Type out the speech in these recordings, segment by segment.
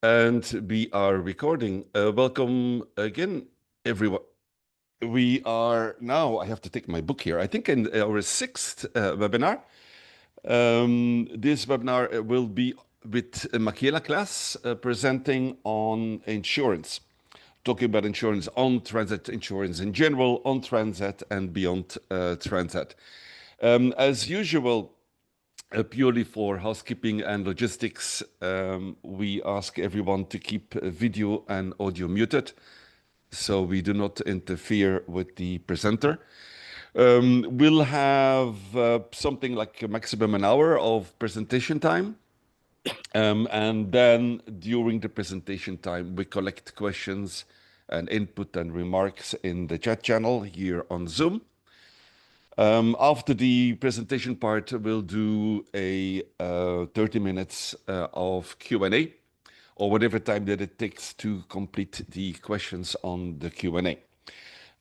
And we are recording. Welcome again, everyone. We are now, I have to take my book here, I think in our sixth webinar. This webinar will be with Michaela class presenting on insurance, talking about insurance on Transat insurance in general, on Transat and beyond Transat. As usual, purely for housekeeping and logistics, we ask everyone to keep video and audio muted so we do not interfere with the presenter. We'll have something like a maximum an hour of presentation time. And then during the presentation time, we collect questions and input and remarks in the chat channel here on Zoom. After the presentation part, we'll do a 30 minutes of Q&A or whatever time that it takes to complete the questions on the Q&A.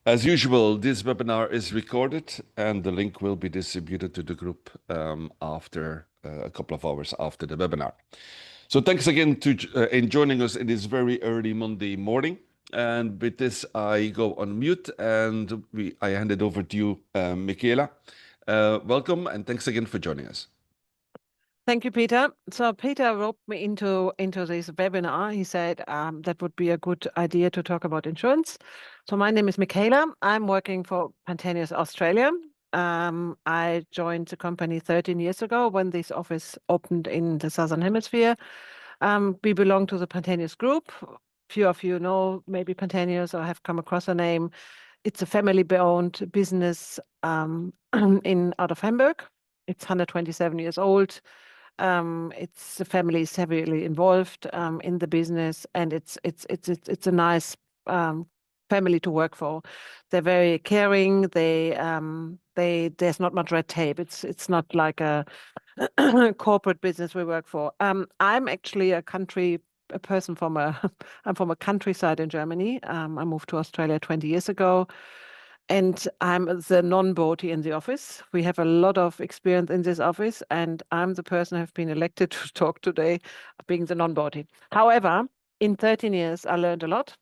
As usual, this webinar is recorded and the link will be distributed to the group after a couple of hours after the webinar. So thanks again in joining us in this very early Monday morning. And with this, I go on mute and I hand it over to you, Michaela. Welcome and thanks again for joining us. Thank you, Peter. So Peter roped me into this webinar. He said that would be a good idea to talk about insurance. So my name is Michaela. I'm working for Pantenius Australia. I joined the company 13 years ago when this office opened in the Southern Hemisphere. We belong to the Pantenius Group. Few of you know maybe Pantenius or have come across the name. It's a family-owned business out of Hamburg. It's 127 years old. It's the family is heavily involved in the business, and it's a nice family to work for. They're very caring. There's not much red tape. It's not like a corporate business we work for. I'm actually a person from I'm from a countryside in Germany. I moved to Australia 20 years ago. And I'm the non-boaty in the office. We have a lot of experience in this office, and I'm the person who have been elected to talk today, being the non-boaty. However, in 13 years, I learned a lot.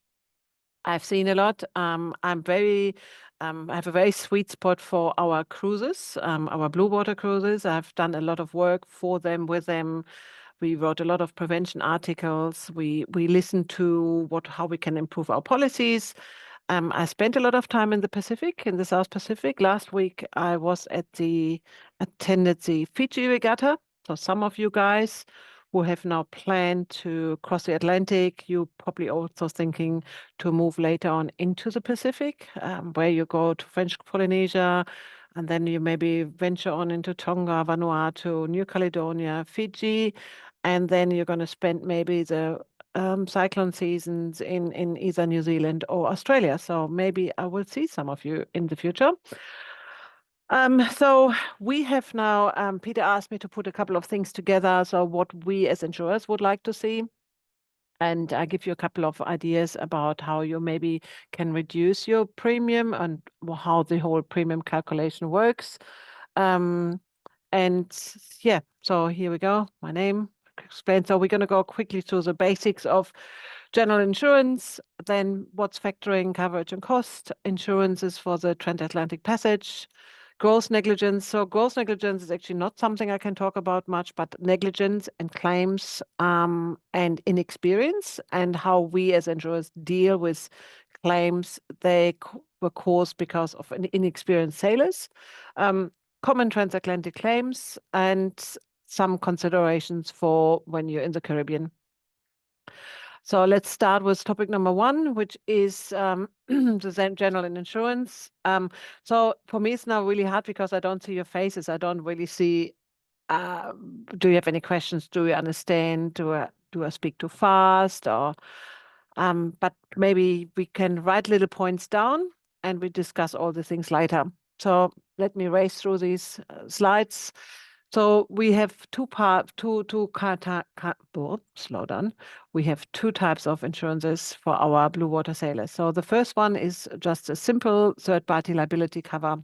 I've seen a lot. I have a very sweet spot for our cruises, our blue water cruises. I've done a lot of work for them, with them. We wrote a lot of prevention articles. We listened to how we can improve our policies. I spent a lot of time in the Pacific, in the South Pacific. Last week, I attended the Fiji regatta. So some of you guys who have now planned to cross the Atlantic, you probably also thinking to move later on into the Pacific, where you go to French Polynesia, and then you maybe venture on into Tonga, Vanuatu, New Caledonia, Fiji, and then you're going to spend maybe the cyclone seasons in either New Zealand or Australia. So maybe I will see some of you in the future. So we have now, Peter asked me to put a couple of things together. So what we as insurers would like to see. And I give you a couple of ideas about how you maybe can reduce your premium and how the whole premium calculation works. And yeah, so here we go. My name. Explain. So we're going to go quickly through the basics of general insurance, then what's factoring, coverage and cost, insurances for the transatlantic passage, gross negligence. So gross negligence is actually not something I can talk about much, but negligence and claims and inexperience, and how we as insurers deal with claims they were caused because of inexperienced sailors, common transatlantic claims, and some considerations for when you're in the Caribbean. So let's start with topic number one, which is the general insurance. So for me, it's now really hard because I don't see your faces. I don't really see, do you have any questions? Do you understand? Do I speak too fast? Or, but maybe we can write little points down and we discuss all the things later. So let me race through these slides. So we have slow down. We have two types of insurances for our blue water sailors. So the first one is just a simple third-party liability cover,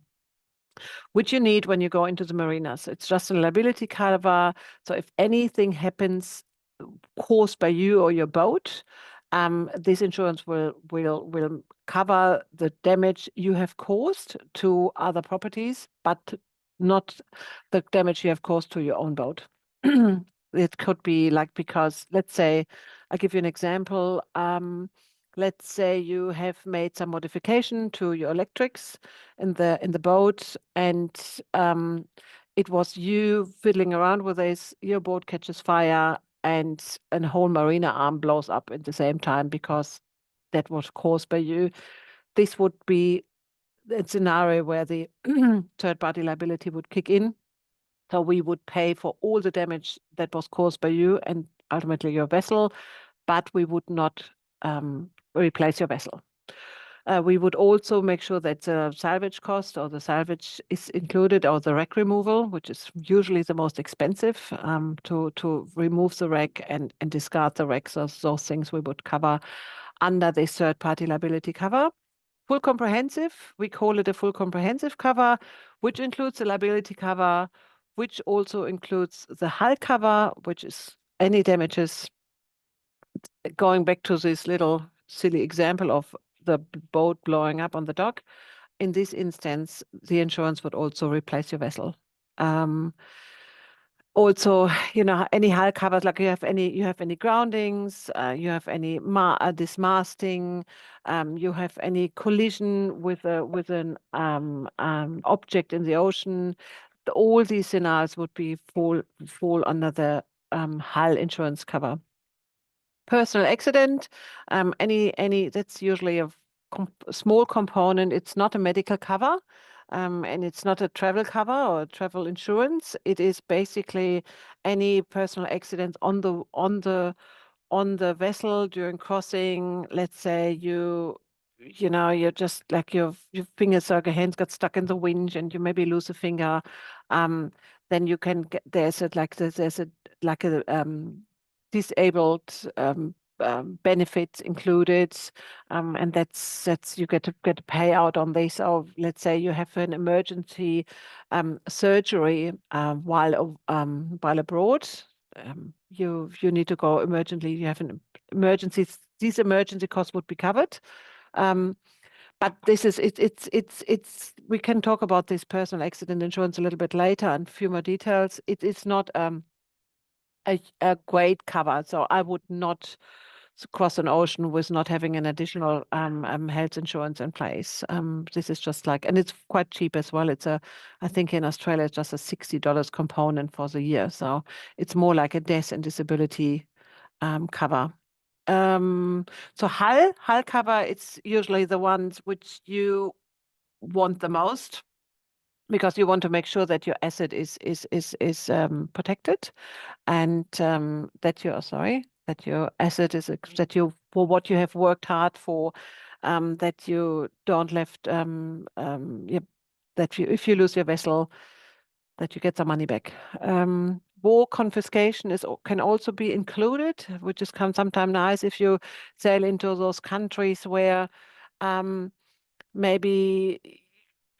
which you need when you go into the marinas. It's just a liability cover. So if anything happens caused by you or your boat, this insurance will cover the damage you have caused to other properties, but not the damage you have caused to your own boat. It could be like, because let's say, I'll give you an example. Let's say you have made some modification to your electrics in the boat, and it was you fiddling around with this, your boat catches fire, and a whole marina arm blows up at the same time because that was caused by you. This would be a scenario where the third-party liability would kick in. So we would pay for all the damage that was caused by you and ultimately your vessel, but we would not replace your vessel. We would also make sure that the salvage cost or the salvage is included, or the wreck removal, which is usually the most expensive, to remove the wreck and discard the wreck. So those things we would cover under the third-party liability cover. Full comprehensive, we call it a full comprehensive cover, which includes the liability cover, which also includes the hull cover, which is any damages. Going back to this little silly example of the boat blowing up on the dock, in this instance, the insurance would also replace your vessel. Also, any hull covers, like you have any groundings, you have any dismasting, you have any collision with an object in the ocean. All these scenarios would be fall under the hull insurance cover. Personal accident, any that's usually a small component. It's not a medical cover, and it's not a travel cover or travel insurance. It is basically any personal accidents on the vessel during crossing. Let's say you're just like your fingers or your hands got stuck in the winch and you maybe lose a finger. Then you can get there's a disabled benefits included, and that's you get a payout on this. Or let's say you have an emergency surgery while abroad. You need to go emergently. You have an emergency. These emergency costs would be covered. But this is it's we can talk about this personal accident insurance a little bit later and a few more details. It's not a great cover. So I would not cross an ocean with not having an additional health insurance in place. This is just like, and it's quite cheap as well. I think in Australia, it's just a $60 component for the year. So it's more like a death and disability cover. So hull cover, it's usually the ones which you want the most, because you want to make sure that your asset is protected, and that your asset is for what you have worked hard for, that you don't left that if you lose your vessel, that you get some money back. War confiscation can also be included, which is sometimes nice if you sail into those countries where maybe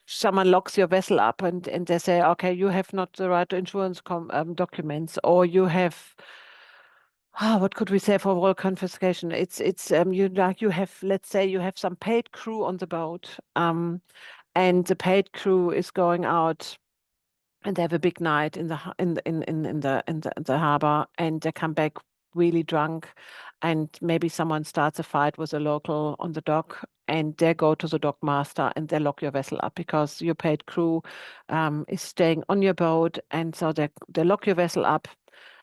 someone locks your vessel up and they say, okay, you have not the right insurance documents, or you have, what could we say for war confiscation? It's you have, let's say you have some paid crew on the boat, and the paid crew is going out and they have a big night in the harbor, and they come back really drunk, and maybe someone starts a fight with a local on the dock, and they go to the dock master and they lock your vessel up because your paid crew is staying on your boat, and so they lock your vessel up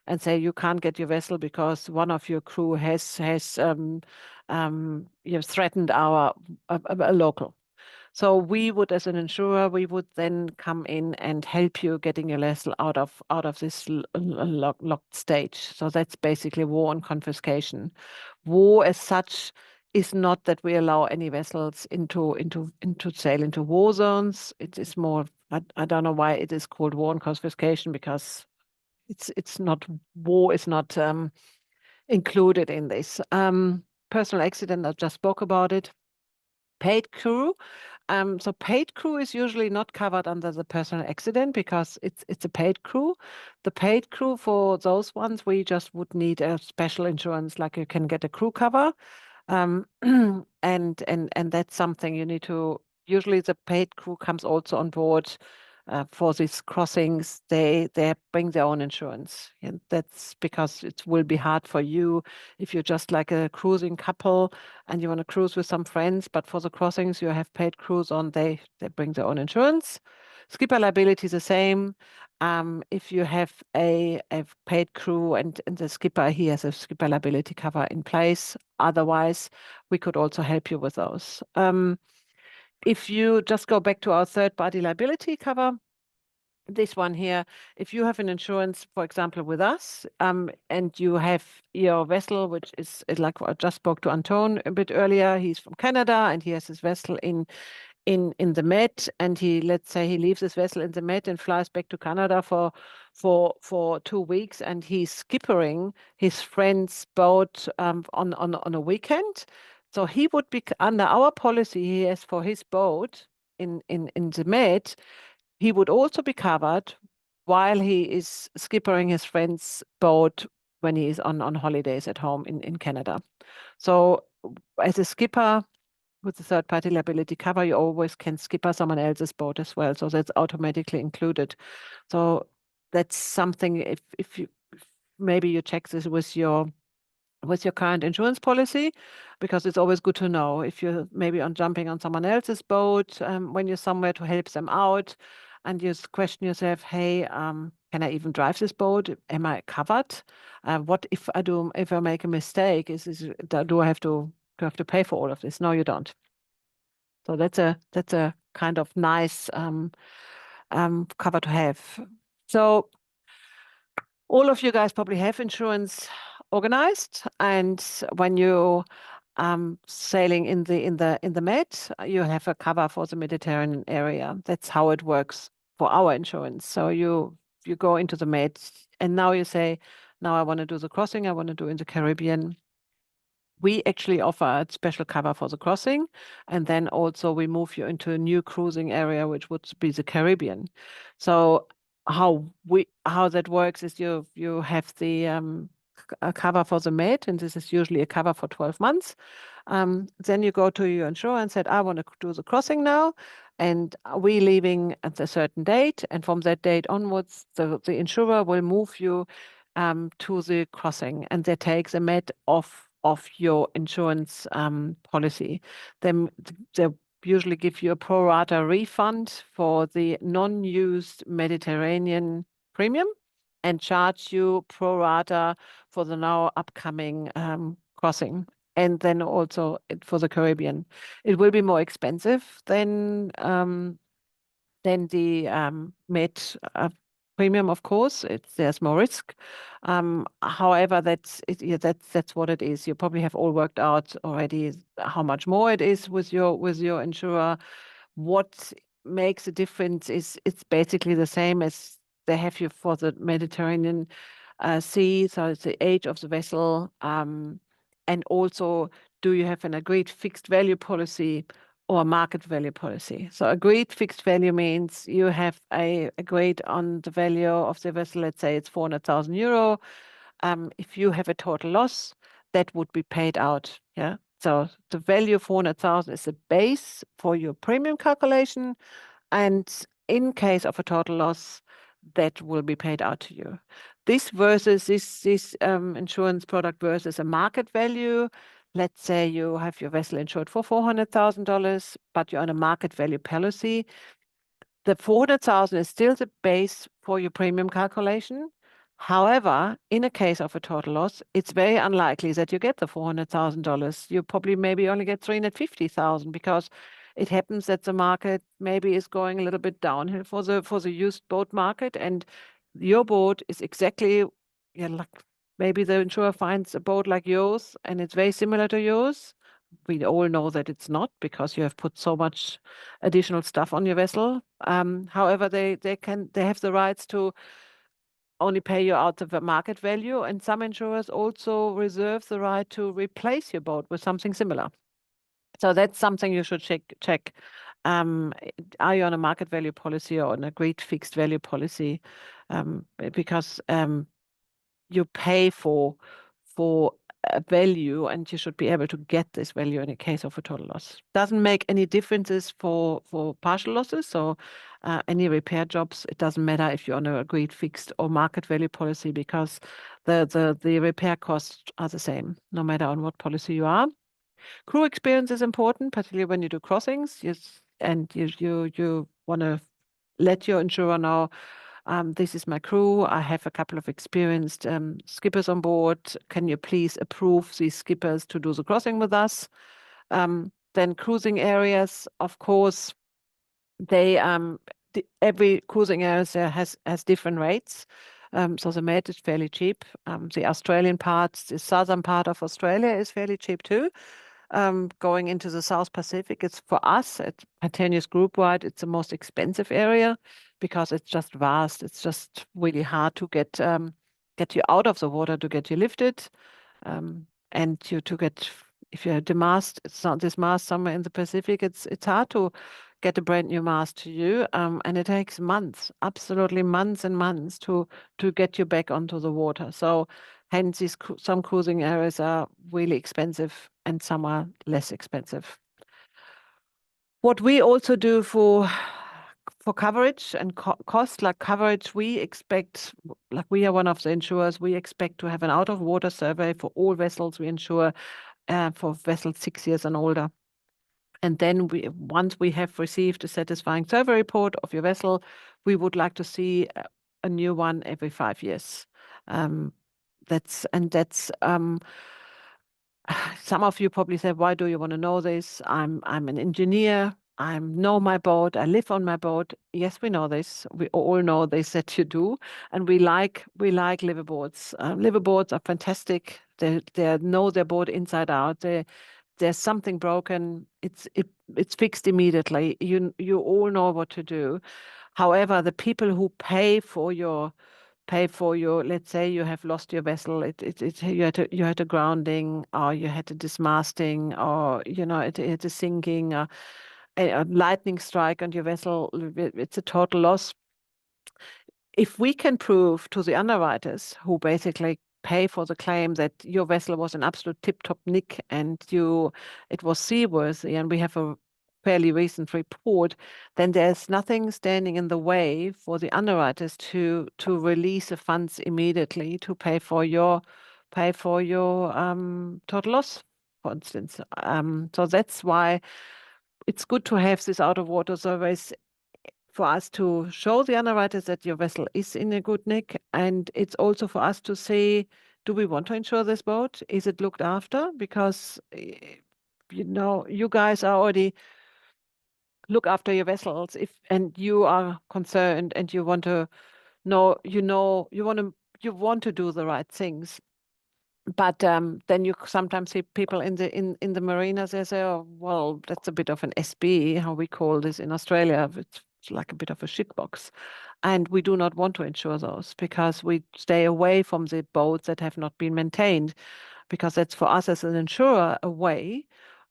and say you can't get your vessel because one of your crew has threatened a local. So we would, as an insurer, we would then come in and help you getting your vessel out of this locked stage. So that's basically war and confiscation. War as such is not that we allow any vessels into sail into war zones. It is more, I don't know why it is called war and confiscation, because it's not, war is not included in this. Personal accident, I just spoke about it. Paid crew. So paid crew is usually not covered under the personal accident because it's a paid crew. The paid crew, for those ones, we just would need a special insurance, like you can get a crew cover. And that's something you need to. Usually, the paid crew comes also on board for these crossings. They bring their own insurance, and that's because it will be hard for you if you're just like a cruising couple and you want to cruise with some friends. But for the crossings, you have paid crews on. They bring their own insurance. Skipper liability is the same. If you have a paid crew and the skipper, he has a skipper liability cover in place. Otherwise, we could also help you with those. If you just go back to our third-party liability cover, this one here, if you have an insurance, for example, with us, and you have your vessel, which is like I just spoke to Anton a bit earlier, he's from Canada and he has his vessel in the Med, and let's say he leaves his vessel in the Med and flies back to Canada for 2 weeks, and he's skippering his friend's boat on a weekend. So he would be under our policy he has for his boat in the Med. He would also be covered while he is skippering his friend's boat when he is on holidays at home in Canada. So as a skipper with the third-party liability cover, you always can skipper someone else's boat as well. So that's automatically included. So that's something if maybe you check this with your current insurance policy, because it's always good to know if you're maybe jumping on someone else's boat when you're somewhere to help them out, and you question yourself, hey, can I even drive this boat? Am I covered? What if I make a mistake? Do I have to pay for all of this? No, you don't. So that's a kind of nice cover to have. So all of you guys probably have insurance organized, and when you sailing in the Med, you have a cover for the Mediterranean area. That's how it works for our insurance. So you go into the Med, and now you say, now I want to do the crossing, I want to do in the Caribbean. We actually offer a special cover for the crossing, and then also we move you into a new cruising area, which would be the Caribbean. So how that works is you have the a cover for the Med, and this is usually a cover for 12 months. Then you go to your insurer and said, I want to do the crossing now, and we leaving at a certain date, and from that date onwards, the insurer will move you to the crossing, and they take the Med off of your insurance policy. They usually give you a pro rata refund for the non-used Mediterranean premium and charge you pro rata for the now upcoming crossing. And then also for the Caribbean. It will be more expensive than the Med premium, of course. There's more risk. However, that's what it is. You probably have all worked out already how much more it is with your insurer. What makes a difference is it's basically the same as they have you for the Mediterranean Sea. So it's the age of the vessel, and also, do you have an agreed fixed value policy or a market value policy? So agreed fixed value means you have agreed on the value of the vessel. Let's say it's 400,000 euro. If you have a total loss, that would be paid out. Yeah. So the value of 400,000 is the base for your premium calculation, and in case of a total loss, that will be paid out to you. This versus this insurance product versus a market value. Let's say you have your vessel insured for $400,000, but you're on a market value policy. The 400,000 is still the base for your premium calculation. However, in a case of a total loss, it's very unlikely that you get the $400,000. You probably maybe only get 350,000, because it happens that the market maybe is going a little bit downhill for the used boat market, and your boat is exactly, yeah, like maybe the insurer finds a boat like yours and it's very similar to yours. We all know that it's not, because you have put so much additional stuff on your vessel. However, they have the rights to only pay you out of the market value, and some insurers also reserve the right to replace your boat with something similar. So that's something you should check. Are you on a market value policy or an agreed fixed value policy? Because you pay for a value, and you should be able to get this value in a case of a total loss. Doesn't make any differences for partial losses. So any repair jobs, it doesn't matter if you're on an agreed fixed or market value policy, because the repair costs are the same no matter on what policy you are. Crew experience is important, particularly when you do crossings. And you want to let your insurer know, this is my crew. I have a couple of experienced skippers on board. Can you please approve these skippers to do the crossing with us? Then cruising areas, of course, they every cruising area has different rates. So the Med is fairly cheap. The Australian parts, the southern part of Australia is fairly cheap too. Going into the South Pacific, it's for us at Pantenius Group wide, it's the most expensive area because it's just vast. It's just really hard to get you out of the water, to get you lifted, and to get, if you had the mast, it's not this mast somewhere in the Pacific. It's hard to get a brand new mast to you, and it takes months, absolutely months and months to get you back onto the water. So hence, some cruising areas are really expensive and some are less expensive. What we also do for coverage and cost, like coverage, we expect, like we are one of the insurers, we expect to have an out-of-water survey for all vessels we insure, for vessels 6 years and older. And then once we have received a satisfying survey report of your vessel, we would like to see a new one every 5 years. That's some of you probably say, why do you want to know this? I'm an engineer. I know my boat. I live on my boat. Yes, we know this. We all know this, that you do, and we like liveaboards. Liveaboards are fantastic. They know their boat inside out. There's something broken. It's fixed immediately. You all know what to do. However, the people who pay for your, let's say you have lost your vessel, you had a grounding, or you had a dismasting, or it had a sinking, a lightning strike on your vessel, it's a total loss. If we can prove to the underwriters who basically pay for the claim that your vessel was an absolute tip-top nick and it was seaworthy, and we have a fairly recent report, then there's nothing standing in the way for the underwriters to release the funds immediately to pay for your total loss, for instance. So that's why it's good to have this out-of-water surveys for us to show the underwriters that your vessel is in a good nick, and it's also for us to say, do we want to insure this boat? Is it looked after? Because you guys are already look after your vessels, and you are concerned and you want to know, you want to do the right things. But then you sometimes see people in the marinas, they say, oh, well, that's a bit of an SB, how we call this in Australia. It's like a bit of a shit box. And we do not want to insure those, because we stay away from the boats that have not been maintained, because that's for us as an insurer a way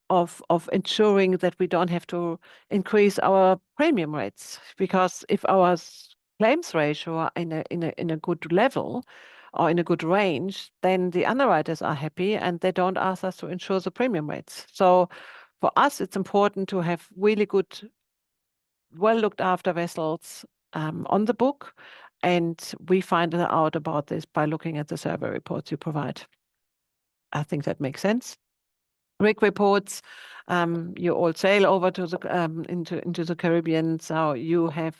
of ensuring that we don't have to increase our premium rates. Because if our claims ratio are in a good level or in a good range, then the underwriters are happy and they don't ask us to insure the premium rates. So for us, it's important to have really good, well looked after vessels on the book, and we find out about this by looking at the survey reports you provide. I think that makes sense. Rig reports, you all sail over to the into the Caribbean, so you have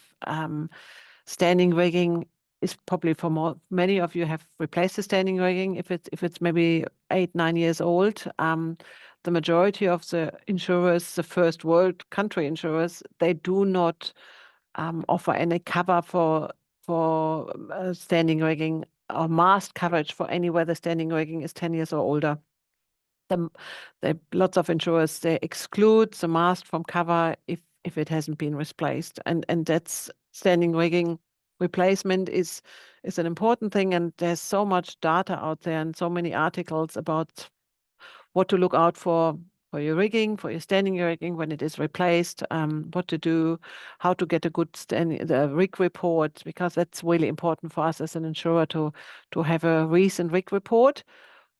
standing rigging is probably for many of you have replaced the standing rigging. If it's maybe 8-9 years old, the majority of the insurers, the first world country insurers, they do not offer any cover for standing rigging or mast coverage for any where the standing rigging is 10 years or older. Lots of insurers, they exclude the mast from cover if it hasn't been replaced, and that's standing rigging replacement is an important thing, and there's so much data out there and so many articles about what to look out for your rigging, for your standing rigging when it is replaced, what to do, how to get a good the rig report, because that's really important for us as an insurer to have a recent rig report,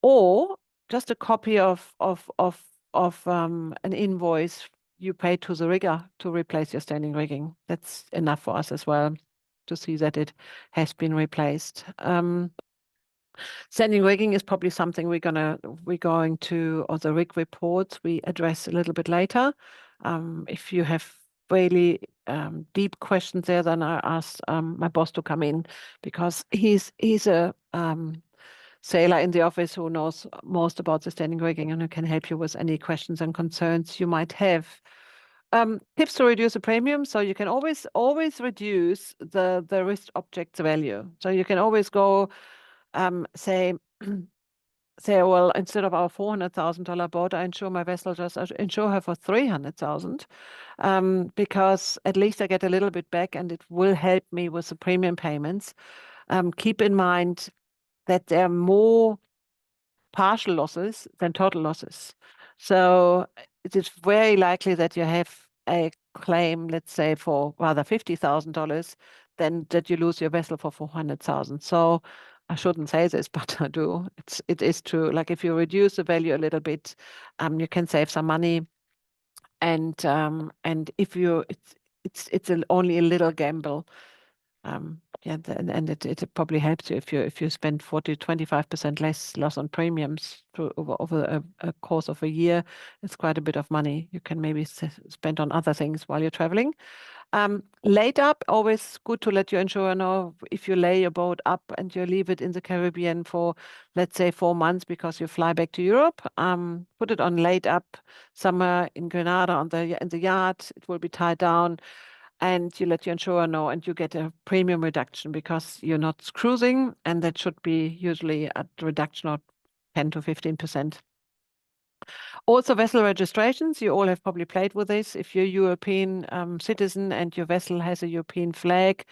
or just a copy of an invoice you paid to the rigger to replace your standing rigging. That's enough for us as well to see that it has been replaced. Standing rigging is probably something we're going to, or the rig reports we address a little bit later. If you have really deep questions there, then I ask my boss to come in, because he's a sailor in the office who knows most about the standing rigging and who can help you with any questions and concerns you might have. Tips to reduce the premium. So you can always reduce the risk object's value. So you can always go say, well, instead of our $400,000 boat, I insure my vessel, just insure her for 300,000, because at least I get a little bit back, and it will help me with the premium payments. Keep in mind that there are more partial losses than total losses. So it is very likely that you have a claim, let's say, for rather $50,000 than that you lose your vessel for 400,000. So I shouldn't say this, but I do. It is true. Like, if you reduce the value a little bit, you can save some money. And if you, it's only a little gamble. Yeah, and it probably helps you if you spend 25% less loss on premiums over a course of a year. It's quite a bit of money you can maybe spend on other things while you're traveling. Laid up, always good to let your insurer know if you lay your boat up and you leave it in the Caribbean for, let's say, 4 months because you fly back to Europe. Put it on laid up somewhere in Grenada in the yard. It will be tied down, and you let your insurer know, and you get a premium reduction because you're not cruising, and that should be usually a reduction of 10 to 15%. Also, vessel registrations, you all have probably played with this. If you're a European citizen and your vessel has a European flag,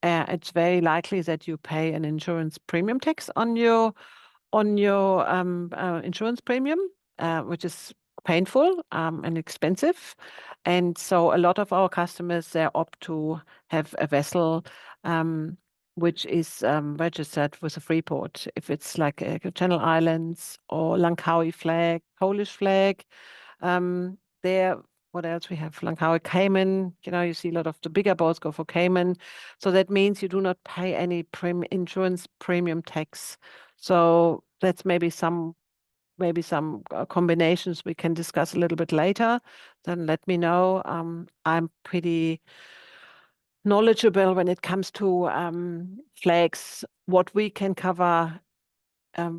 it's very likely that you pay an insurance premium tax on your insurance premium, which is painful and expensive. And so a lot of our customers, they opt to have a vessel which is registered with a free port. If it's like Channel Islands or Langkawi flag, Polish flag, there. What else we have? Langkawi, Cayman. You see a lot of the bigger boats go for Cayman. So that means you do not pay any insurance premium tax. So that's maybe some combinations we can discuss a little bit later. Then let me know. I'm pretty knowledgeable when it comes to flags, what we can cover,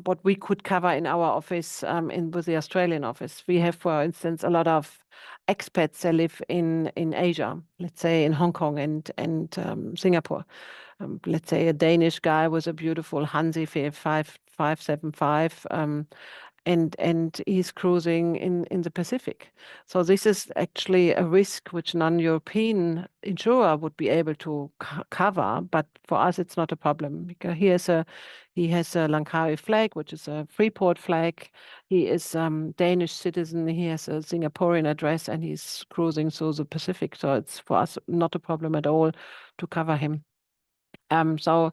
what we could cover in our office with the Australian office. We have, for instance, a lot of expats that live in Asia, let's say in Hong Kong and Singapore. Let's say a Danish guy with a beautiful Hansi 575, and he's cruising in the Pacific. So this is actually a risk which non-European insurer would be able to cover, but for us it's not a problem, because he has a Langkawi flag, which is a Freeport flag. He is Danish citizen. He has a Singaporean address, and he's cruising through the Pacific. So it's for us not a problem at all to cover him. So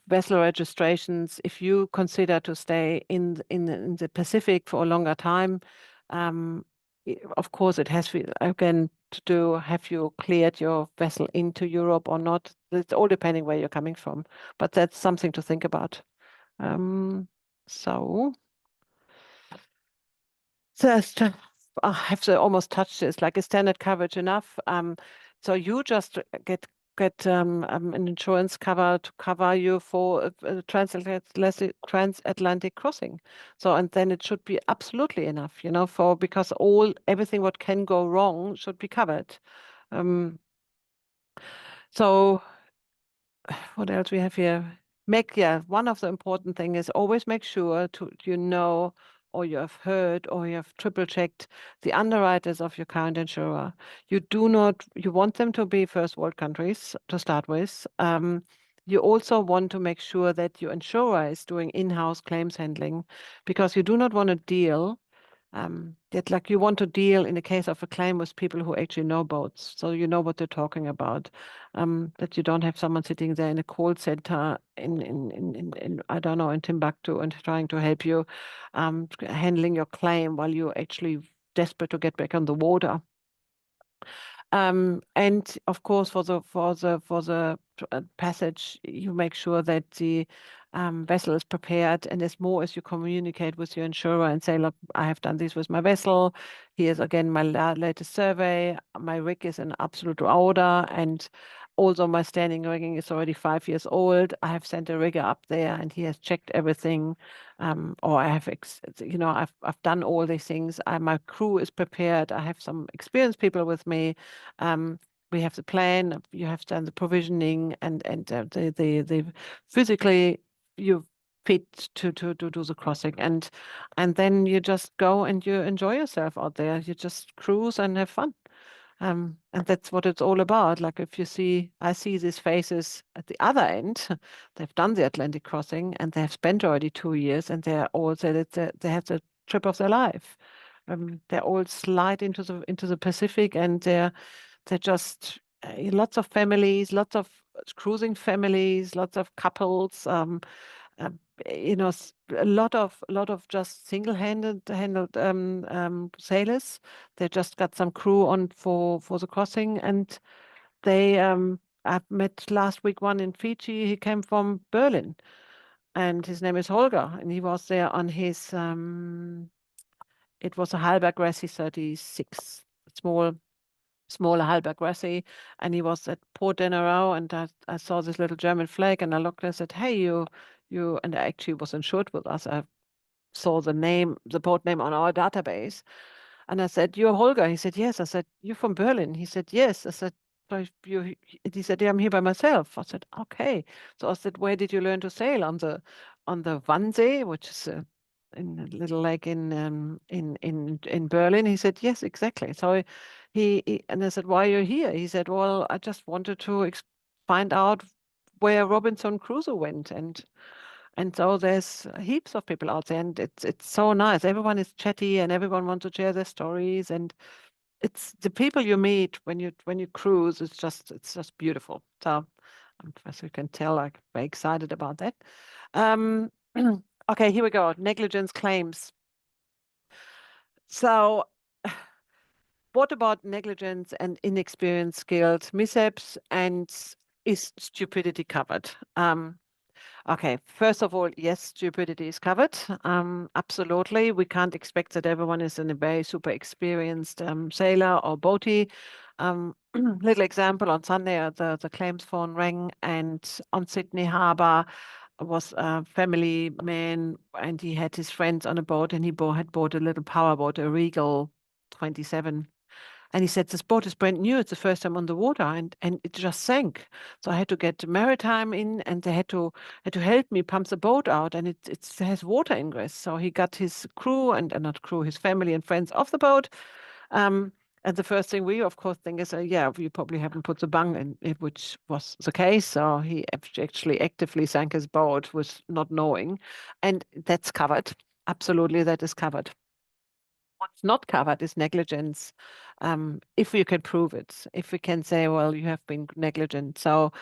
vessel registrations, if you consider to stay in the Pacific for a longer time, of course it has again to do, have you cleared your vessel into Europe or not? It's all depending where you're coming from, but that's something to think about. So I have to almost touch this, like, a standard coverage enough? So you just get an insurance cover to cover you for a transatlantic crossing. So, and then it should be absolutely enough, because everything what can go wrong should be covered. So what else we have here? One of the important thing is always make sure or you have heard, or you have triple checked the underwriters of your current insurer. You want them to be first world countries to start with. You also want to make sure that your insurer is doing in-house claims handling, because you do not want to deal that like you want to deal in the case of a claim with people who actually know boats, so you know what they're talking about. That you don't have someone sitting there in a call center in I don't know, in Timbuktu and trying to help you handling your claim while you're actually desperate to get back on the water. And of course, for the passage, you make sure that the vessel is prepared. And as more as you communicate with your insurer and say, look, I have done this with my vessel. Here's again my latest survey. My rig is in absolute order, and although my standing rigging is already 5 years old, I have sent a rigger up there, and he has checked everything. Or I have, I've done all these things. My crew is prepared. I have some experienced people with me. We have the plan. You have done the provisioning, and the physically you fit to do the crossing, and then you just go and you enjoy yourself out there. You just cruise and have fun. And that's what it's all about. Like if you see, I see these faces at the other end. They've done the Atlantic crossing and they have spent already 2 years, and they're all said they have the trip of their life. They all slide into the Pacific, and they're just lots of families, lots of cruising families, lots of couples. Uh, a lot of just single-handed handled sailors. They just got some crew on for the crossing, and they I've met last week one in Fiji. He came from Berlin, and his name is Holger, and he was there on his it was a Halberg Grassy 36, smaller Halberg Grassy, and he was at Port Denarau, and I saw this little German flag, and I looked and I said, hey, you, and I actually was insured with us. I saw the port name on our database. And I said, you're Holger? He said, yes. I said, you're from Berlin? He said, yes. I said, "So he said, yeah, I'm here by myself. I said, okay. So I said, where did you learn to sail? On the Wannsee, which is in a little lake in Berlin. He said, yes, exactly. So and I said, why are you here? He said, well, I just wanted to find out where Robinson Crusoe went, and so there's heaps of people out there, and it's so nice. Everyone is chatty, and everyone wants to share their stories, and it's the people you meet when you cruise. It's just beautiful. So, as you can tell, I'm very excited about that. Um, okay, here we go. Negligence claims. So, what about negligence and inexperience, skilled mishaps, and is stupidity covered? Okay, first of all, yes, stupidity is covered. Absolutely. We can't expect that everyone is a very super experienced sailor or boatie. Little example, on Sunday, the claims phone rang, and on Sydney Harbour was a family man, and he had his friends on a boat, and he had bought a little powerboat, a Regal 27. And he said, this boat is brand new. It's the first time on the water, and it just sank. So I had to get maritime in, and they had to help me pump the boat out, and it has water ingress. So he got his crew and not crew, his family and friends off the boat. Um, and the first thing we, of course, think is, yeah, you probably haven't put the bung in, which was the case. So he actually actively sank his boat with not knowing, and that's covered. Absolutely, that is covered. What's not covered is negligence. If we can prove it, if we can say, well, you have been negligent. So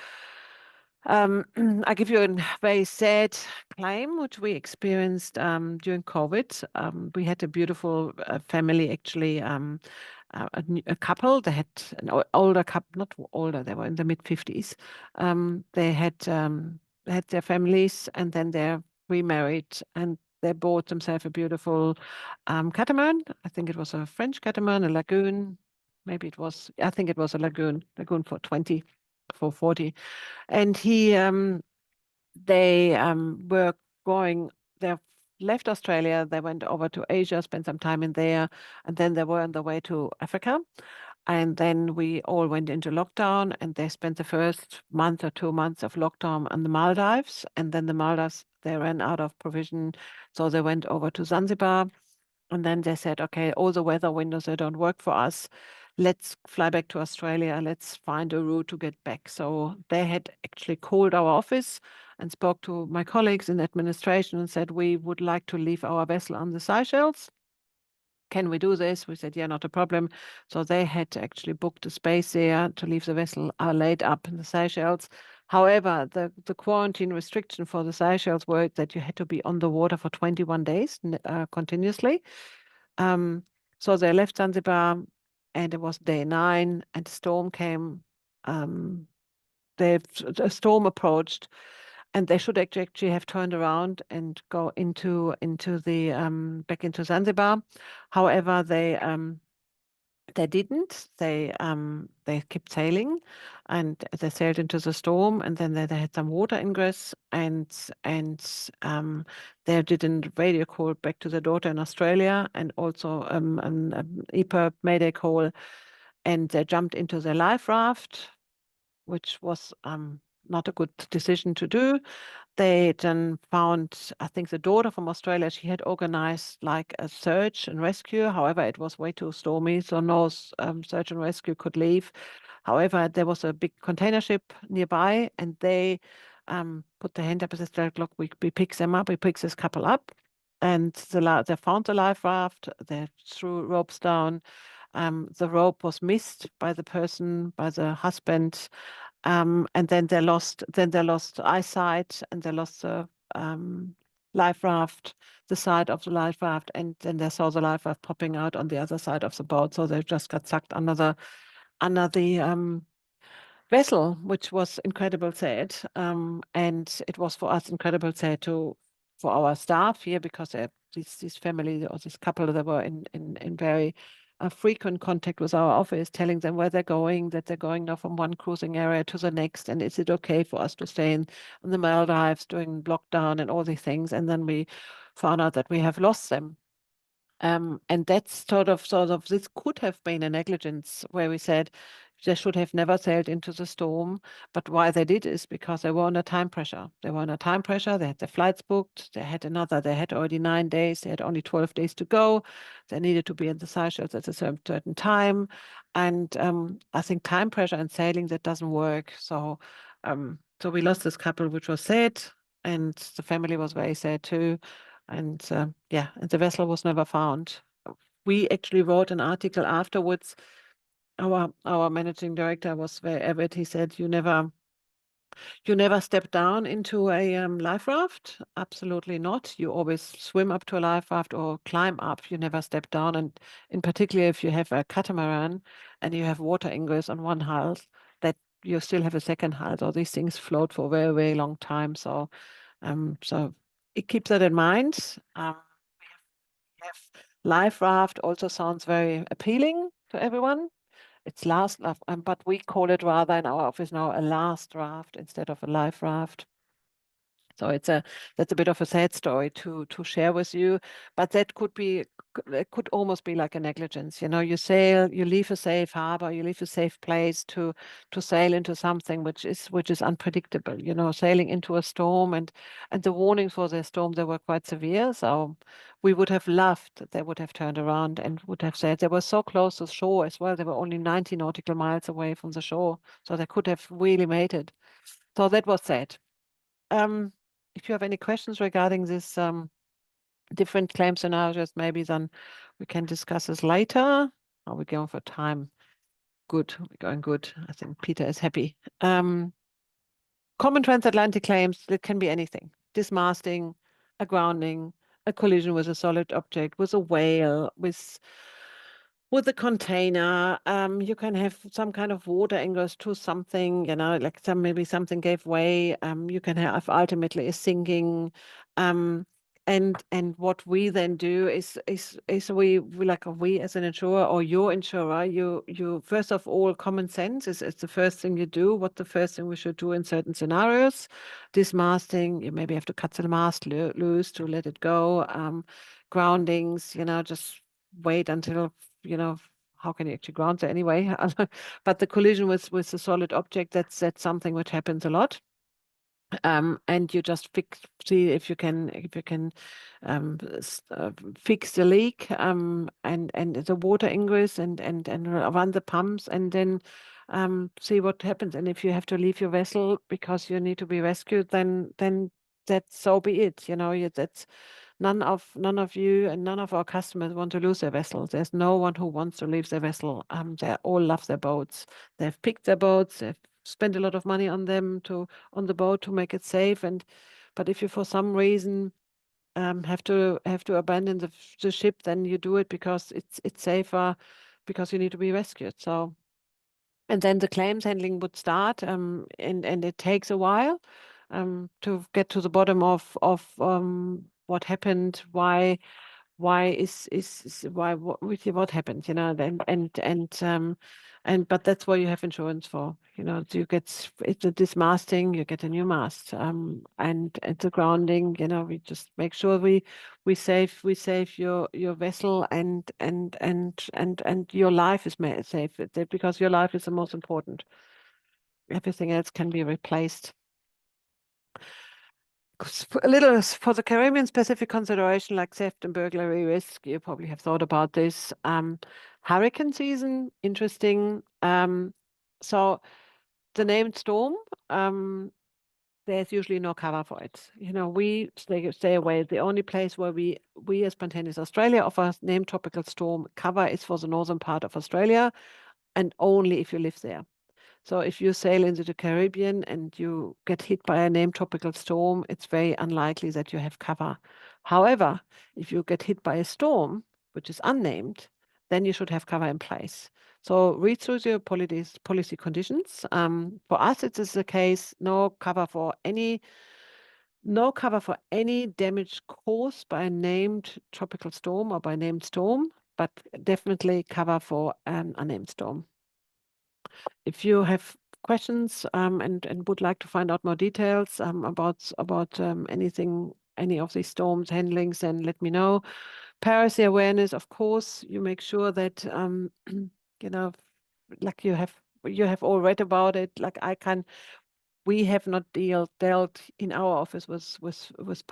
I give you a very sad claim, which we experienced during COVID. We had a beautiful family, actually, a couple. They had an older couple, not older, they were in the mid-50s. They had their families, and then they're remarried, and they bought themselves a beautiful catamaran. I think it was a French catamaran, a lagoon. I think it was a lagoon for 20, for 40. And they were going, they left Australia, they went over to Asia, spent some time in there, and then they were on the way to Africa. And then we all went into lockdown, and they spent the first month or 2 months of lockdown on the Maldives. And then the Maldives, they ran out of provision. So they went over to Zanzibar. And then they said, okay, all the weather windows, they don't work for us. Let's fly back to Australia. Let's find a route to get back. So they had actually called our office and spoke to my colleagues in administration and said, we would like to leave our vessel on the Seychelles. can we do this? We said, yeah, not a problem. So they had to actually book the space there to leave the vessel laid up in the Seychelles. However, the quarantine restriction for the Seychelles were that you had to be on the water for 21 days continuously. So they left Zanzibar, and it was day 9, and a storm came. A storm approached, and they should actually have turned around and go into the back into Zanzibar. However, they didn't. They kept sailing, and they sailed into the storm, and then they had some water ingress, and they did a radio call back to their daughter in Australia, and also an EPIRB Mayday call, and they jumped into the life raft, which was not a good decision to do. They then found, I think the daughter from Australia, she had organized like a search and rescue. However, it was way too stormy, so no search and rescue could leave. However, there was a big container ship nearby, and they put their hand up and said, look, we pick them up, we pick this couple up. And they found the life raft, they threw ropes down. The rope was missed by the person, by the husband, and then they lost eyesight, and they lost the life raft, the side of the life raft, and then they saw the life raft popping out on the other side of the boat. So they just got sucked under the vessel, which was incredible sad. And it was for us incredible sad for our staff here, because this family or this couple, they were in very frequent contact with our office, telling them where they're going, that they're going now from one cruising area to the next, and is it okay for us to stay in the Maldives during lockdown and all these things. And then we found out that we have lost them. And that's sort of this could have been a negligence, where we said they should have never sailed into the storm. But why they did is because they were under time pressure. They were under time pressure. They had their flights booked. They had already 9 days. They had only 12 days to go. They needed to be in the Seychelles at a certain time. And I think time pressure and sailing, that doesn't work. So we lost this couple, which was sad. And the family was very sad too. And and the vessel was never found. We actually wrote an article afterwards. Our managing director was very avid. He said, "You never step down into a life raft. Absolutely not. You always swim up to a life raft or climb up. You never step down. And in particular, if you have a catamaran and you have water ingress on one hull, that you still have a second hull. So these things float for a very, very long time. So it keeps that in mind. We have life raft also sounds very appealing to everyone. It's but we call it rather in our office now a last raft instead of a life raft. So that's a bit of a sad story to share with you, but it could almost be like a negligence. You sail, you leave a safe harbor, you leave a safe place to sail into something which is unpredictable. Sailing into a storm, and the warnings for the storm, they were quite severe. So we would have loved that they would have turned around and would have said they were so close to shore as well. They were only 90 nautical miles away from the shore, so they could have really made it. So that was sad. If you have any questions regarding this different claim scenarios, maybe then we can discuss this later. Are we going for time? Good, we're going good. I think Peter is happy. Common transatlantic claims, it can be anything. Dismasting, a grounding, a collision with a solid object, with a whale, with a container. You can have some kind of water ingress to something, like maybe something gave way. You can have ultimately a sinking. And what we then do is we as an insurer or your insurer, you first of all, common sense is the first thing you do. What the first thing we should do in certain scenarios? Dismasting, you maybe have to cut the mast loose to let it go. Groundings, just wait until how can you actually ground it anyway? But the collision with the solid object, that's something which happens a lot. And you just see if you can fix the leak and the water ingress and run the pumps, and then see what happens. And if you have to leave your vessel because you need to be rescued, then that so be it. none of you and none of our customers want to lose their vessels. There's no one who wants to leave their vessel. They all love their boats. They've picked their boats. They've spent a lot of money on them on the boat to make it safe. But if you for some reason have to abandon the ship, then you do it because it's safer, because you need to be rescued. So, and then the claims handling would start, and it takes a while to get to the bottom of what happened, what happened, but that's what you have insurance for. You get, it's a dismasting, you get a new mast, and it's a grounding. We just make sure we save your vessel, and your life is made safe, because your life is the most important. Everything else can be replaced. A little for the Caribbean specific consideration like theft and burglary risk, you probably have thought about this. Hurricane season, interesting. So the named storm, there's usually no cover for it. We stay away. The only place where we as Spontaneous Australia offer named tropical storm cover is for the northern part of Australia, and only if you live there. So if you sail into the Caribbean and you get hit by a named tropical storm, it's very unlikely that you have cover. However, if you get hit by a storm, which is unnamed, then you should have cover in place. So read through your policy conditions. For us, it is the case, no cover for any damage caused by a named tropical storm or by a named storm, but definitely cover for an unnamed storm. If you have questions and would like to find out more details about anything, any of these storms handlings, then let me know. Piracy awareness, of course, you make sure that like you have all read about it. Like we have not dealt in our office with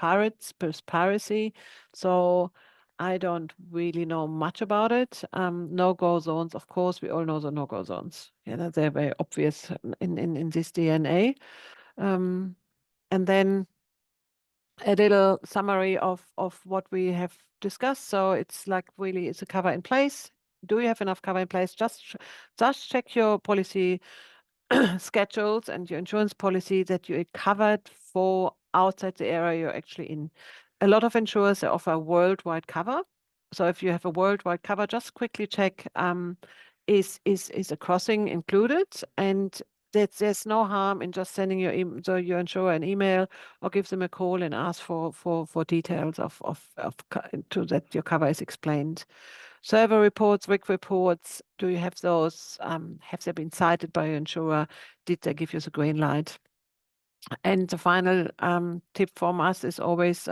piracy, so I don't really know much about it. No-go zones, of course, we all know the no-go zones. They're very obvious in this DNA. And then a little summary of what we have discussed. So it's like really, it's a cover in place. Do you have enough cover in place? Just check your policy schedules and your insurance policy that you're covered for outside the area you're actually in. A lot of insurers offer worldwide cover. So if you have a worldwide cover, just quickly check, is a crossing included? And there's no harm in just sending your insurer an email or give them a call and ask for details to that your cover is explained. Server reports, rig reports, do you have those? Have they been cited by your insurer? Did they give you the green light? And the final tip from us is always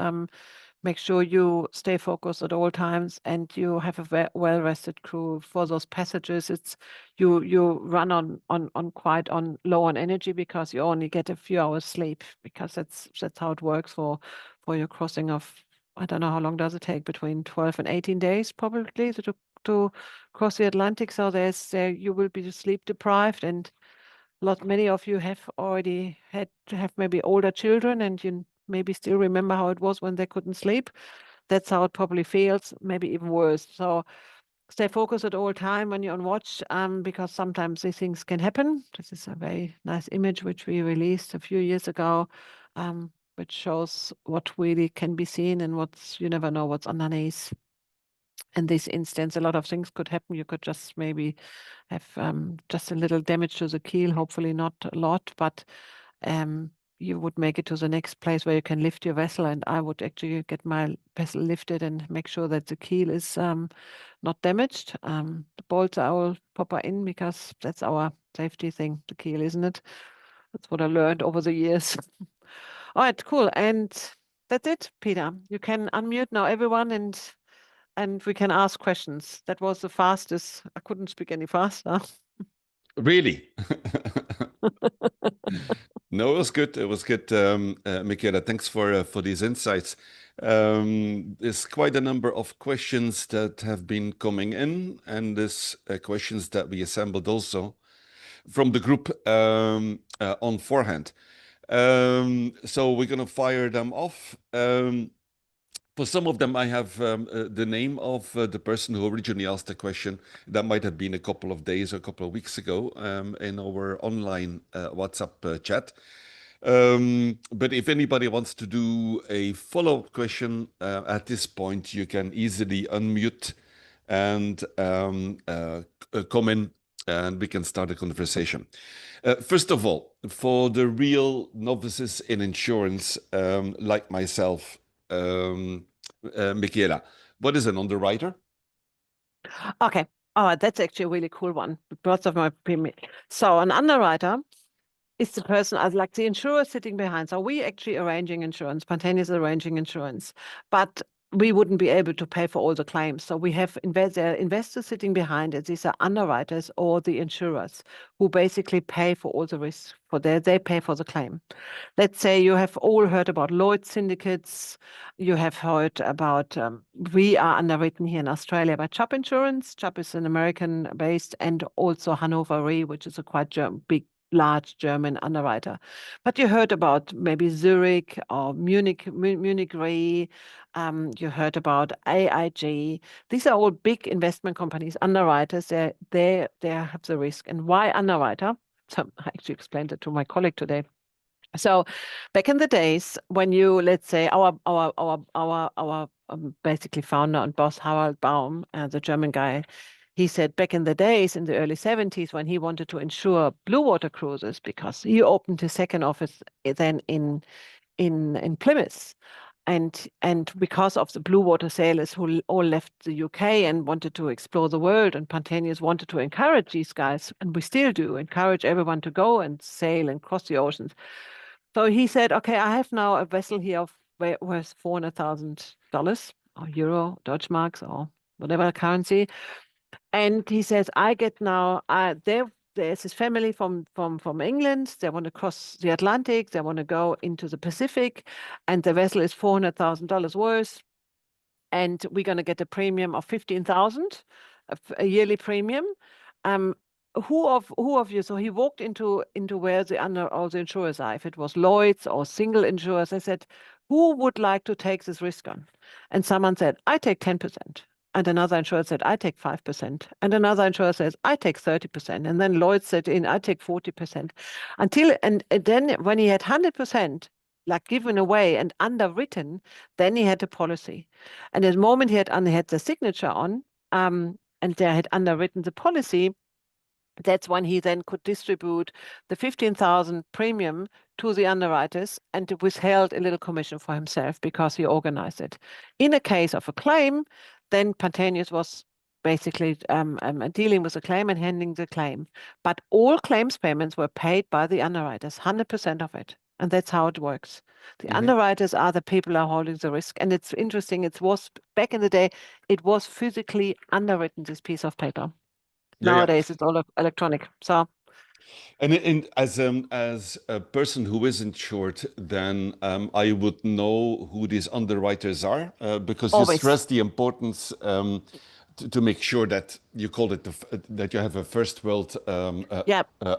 make sure you stay focused at all times and you have a well-rested crew for those passages. It's you run on quite low on energy because you only get a few hours sleep, because that's how it works for your crossing of, I don't know how long does it take, between 12 and 18 days probably to cross the Atlantic. So you will be sleep deprived, and many of you have already had to have maybe older children, and you maybe still remember how it was when they couldn't sleep. That's how it probably feels, maybe even worse. So stay focused at all time when you're on watch, because sometimes these things can happen. This is a very nice image which we released a few years ago, which shows what really can be seen and you never know what's underneath. In this instance, a lot of things could happen. You could just maybe have just a little damage to the keel, hopefully not a lot, but you would make it to the next place where you can lift your vessel, and I would actually get my vessel lifted and make sure that the keel is not damaged. The bolts I will pop in because that's our safety thing, the keel, isn't it? That's what I learned over the years. All right, cool. And that's it, Peter. You can unmute now, everyone, and we can ask questions. That was the fastest. I couldn't speak any faster. Really? No, it was good. It was good, Michaela. Thanks for these insights. There's quite a number of questions that have been coming in, and there's questions that we assembled also from the group on forehand. So we're gonna fire them off. For some of them, I have the name of the person who originally asked the question. That might have been a couple of days or a couple of weeks ago in our online WhatsApp chat. But if anybody wants to do a follow-up question at this point, you can easily unmute and come in and we can start a conversation. First of all, for the real novices in insurance, like myself, Michaela, what is an underwriter? Okay. Oh, that's actually a really cool one. Lots of my opinion. So an underwriter is the person, like the insurer sitting behind. So we actually arranging insurance, Pantene arranging insurance, but we wouldn't be able to pay for all the claims. So we have investors sitting behind it. These are underwriters or the insurers who basically pay for all the risks they pay for the claim. Let's say you have all heard about Lloyd's syndicates. You have heard about, we are underwritten here in Australia by Chubb Insurance. Chubb is an American based, and also Hannover Re, which is a quite big large German underwriter. But you heard about maybe Zurich or Munich Re. You heard about AIG. These are all big investment companies, underwriters. They have the risk. And why underwriter? So I actually explained it to my colleague today. So back in the days when you, let's say, our basically founder and boss, Harald Baum, the German guy, he said back in the days in the early 70s when he wanted to insure blue water cruises because he opened his second office then in Plymouth. And because of the blue water sailors who all left the UK and wanted to explore the world, and Pantanius wanted to encourage these guys, and we still do, encourage everyone to go and sail and cross the oceans. So he said, okay, I have now a vessel here of worth $400,000 or euro, Deutsche marks, or whatever currency. And he says, I get now, there's his family from England. They want to cross the Atlantic. They want to go into the Pacific. And the vessel is $400,000 worth. And we're going to get a premium of 15,000, a yearly premium. Who of you? So he walked into where all the insurers are. If it was Lloyd's or single insurers, I said, who would like to take this risk on? And someone said, I take 10%. And another insurer said, I take 5%. And another insurer says, I take 30%. And then Lloyd said, I take 40%. And then when he had 100%, like given away and underwritten, then he had a policy. And at the moment he had the signature on, and they had underwritten the policy, that's when he then could distribute the 15,000 premium to the underwriters and withheld a little commission for himself because he organized it. In a case of a claim, then Pantanius was basically dealing with the claim and handling the claim. But all claims payments were paid by the underwriters, 100% of it. And that's how it works. The underwriters are the people who are holding the risk. And it's interesting, it was back in the day, it was physically underwritten, this piece of paper. Nowadays, it's all electronic. So, and as a person who is insured, then I would know who these underwriters are because you stress the importance to make sure that you call it that you have a first world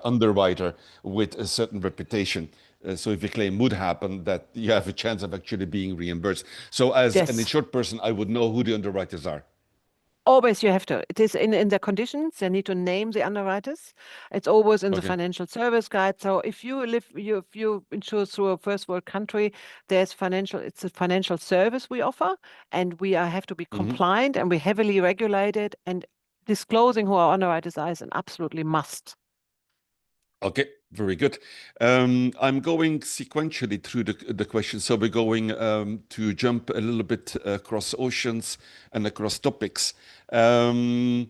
underwriter with a certain reputation. So if a claim would happen, that you have a chance of actually being reimbursed. So as an insured person, I would know who the underwriters are. Always you have to. It is in the conditions. They need to name the underwriters. It's always in the financial service guide. So if you insure through a first world country, it's a financial service we offer, and we have to be compliant and we're heavily regulated, and disclosing who our underwriters are is an absolutely must. Okay, very good. I'm going sequentially through the questions. So we're going to jump a little bit across oceans and across topics. Now,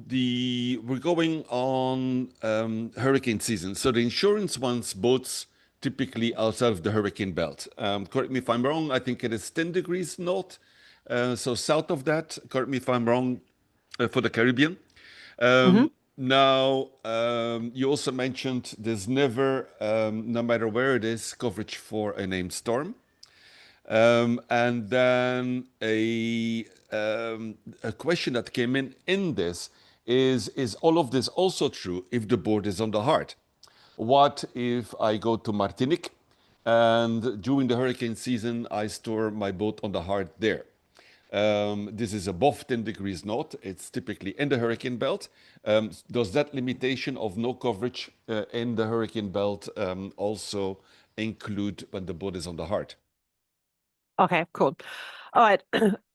we're going on hurricane season. So the insurance wants boats typically outside of the hurricane belt. Correct me if I'm wrong. I think it is 10 degrees north. So south of that, correct me if I'm wrong, for the Caribbean. Now, you also mentioned there's never, no matter where it is, coverage for a named storm. And then a question that came in this is all of this also true if the board is on the hard? What if I go to Martinique And during the hurricane season, I store my boat on the Heart there. This is above 10 degrees north. It's typically in the hurricane belt. Does that limitation of no coverage in the hurricane belt also include when the boat is on the Heart? Okay, cool. All right.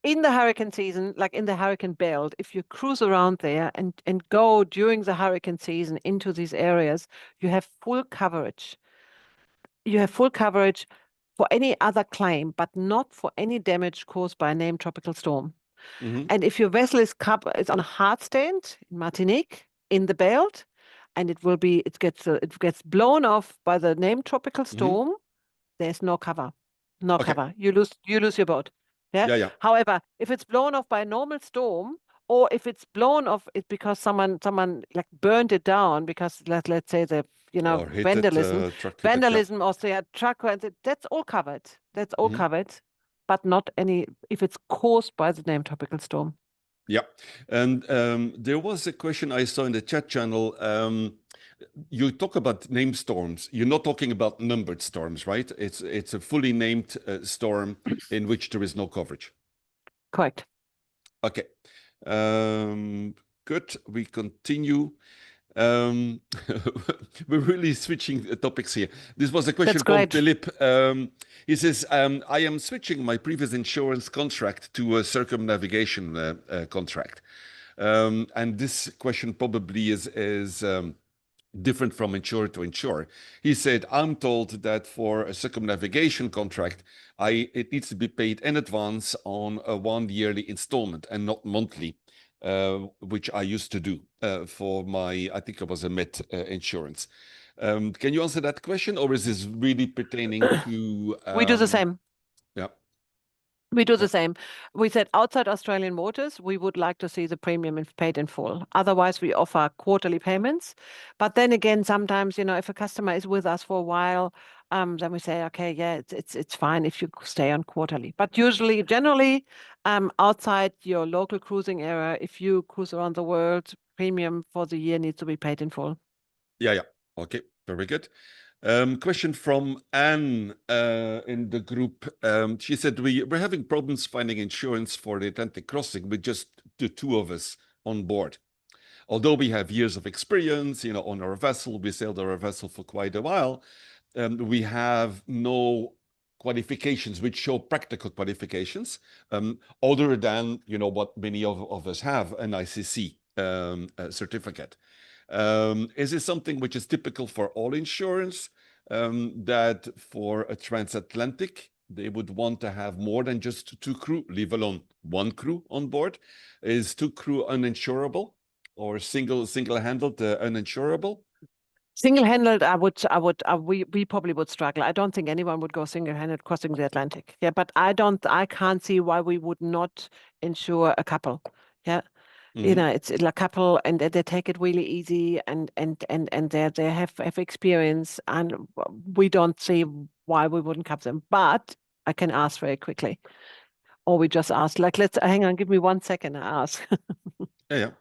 In the hurricane season, like in the hurricane belt, if you cruise around there and go during the hurricane season into these areas, you have full coverage. You have full coverage for any other claim, but not for any damage caused by a named tropical storm. Mm-hmm. And if your vessel is on a hard stand in Martinique in the belt, and it gets blown off by the named tropical Mm-hmm. storm, there's no cover. No Okay. cover. You lose your boat. Yeah. Yeah, yeah. However, if it's blown off by a normal storm, or if it's blown off it because someone like burned it down because let's say the Or hit it, vandalism, truck hit it, yeah. or say a truck, that's all covered. That's all Mm-hmm. covered, but not any if it's caused by the named tropical storm. Yeah. And there was a question I saw in the chat channel. You talk about named storms. You're not talking about numbered storms, right? It's a fully named storm in which there is no coverage. Correct. Okay. Good. We continue. We're really switching topics here. This was a question from Philip. He says, I am switching my previous insurance contract to a circumnavigation contract. And this question probably is different from insurer to insurer. He said, I'm told that for a circumnavigation contract, it needs to be paid in advance on a 1 yearly installment and not monthly, which I used to do for my, I think it was a Met insurance. Can you answer that question, or is this really pertaining to... We do the same. Yeah. We do the same. We said outside Australian waters, we would like to see the premium paid in full. Otherwise, we offer quarterly payments. But then again, sometimes, if a customer is with us for a while, then we say, okay, yeah, it's fine if you stay on quarterly. But generally, outside your local cruising area, if you cruise around the world, premium for the year needs to be paid in full. Yeah. Okay, very good. Question from Anne in the group. She said, we're having problems finding insurance for the Atlantic crossing with just the two of us on board. Although we have years of experience, on our vessel, we sailed our vessel for quite a while. We have no qualifications which show practical qualifications, other than, what many of us have, an ICC certificate. Is this something which is typical for all insurance, that for a transatlantic, they would want to have more than just two crew, leave alone one crew on board? Is two crew uninsurable, or single-handled uninsurable? Single-handed, we probably would struggle. I don't think anyone would go single-handed crossing the Atlantic. Yeah, but I can't see why we would not insure a couple. Yeah. It's a couple, and they take it really easy, and they have experience, and we don't see why we wouldn't cover them. But I can ask very quickly, or we just ask. Like, hang on, give me 1 second. I ask. Yeah.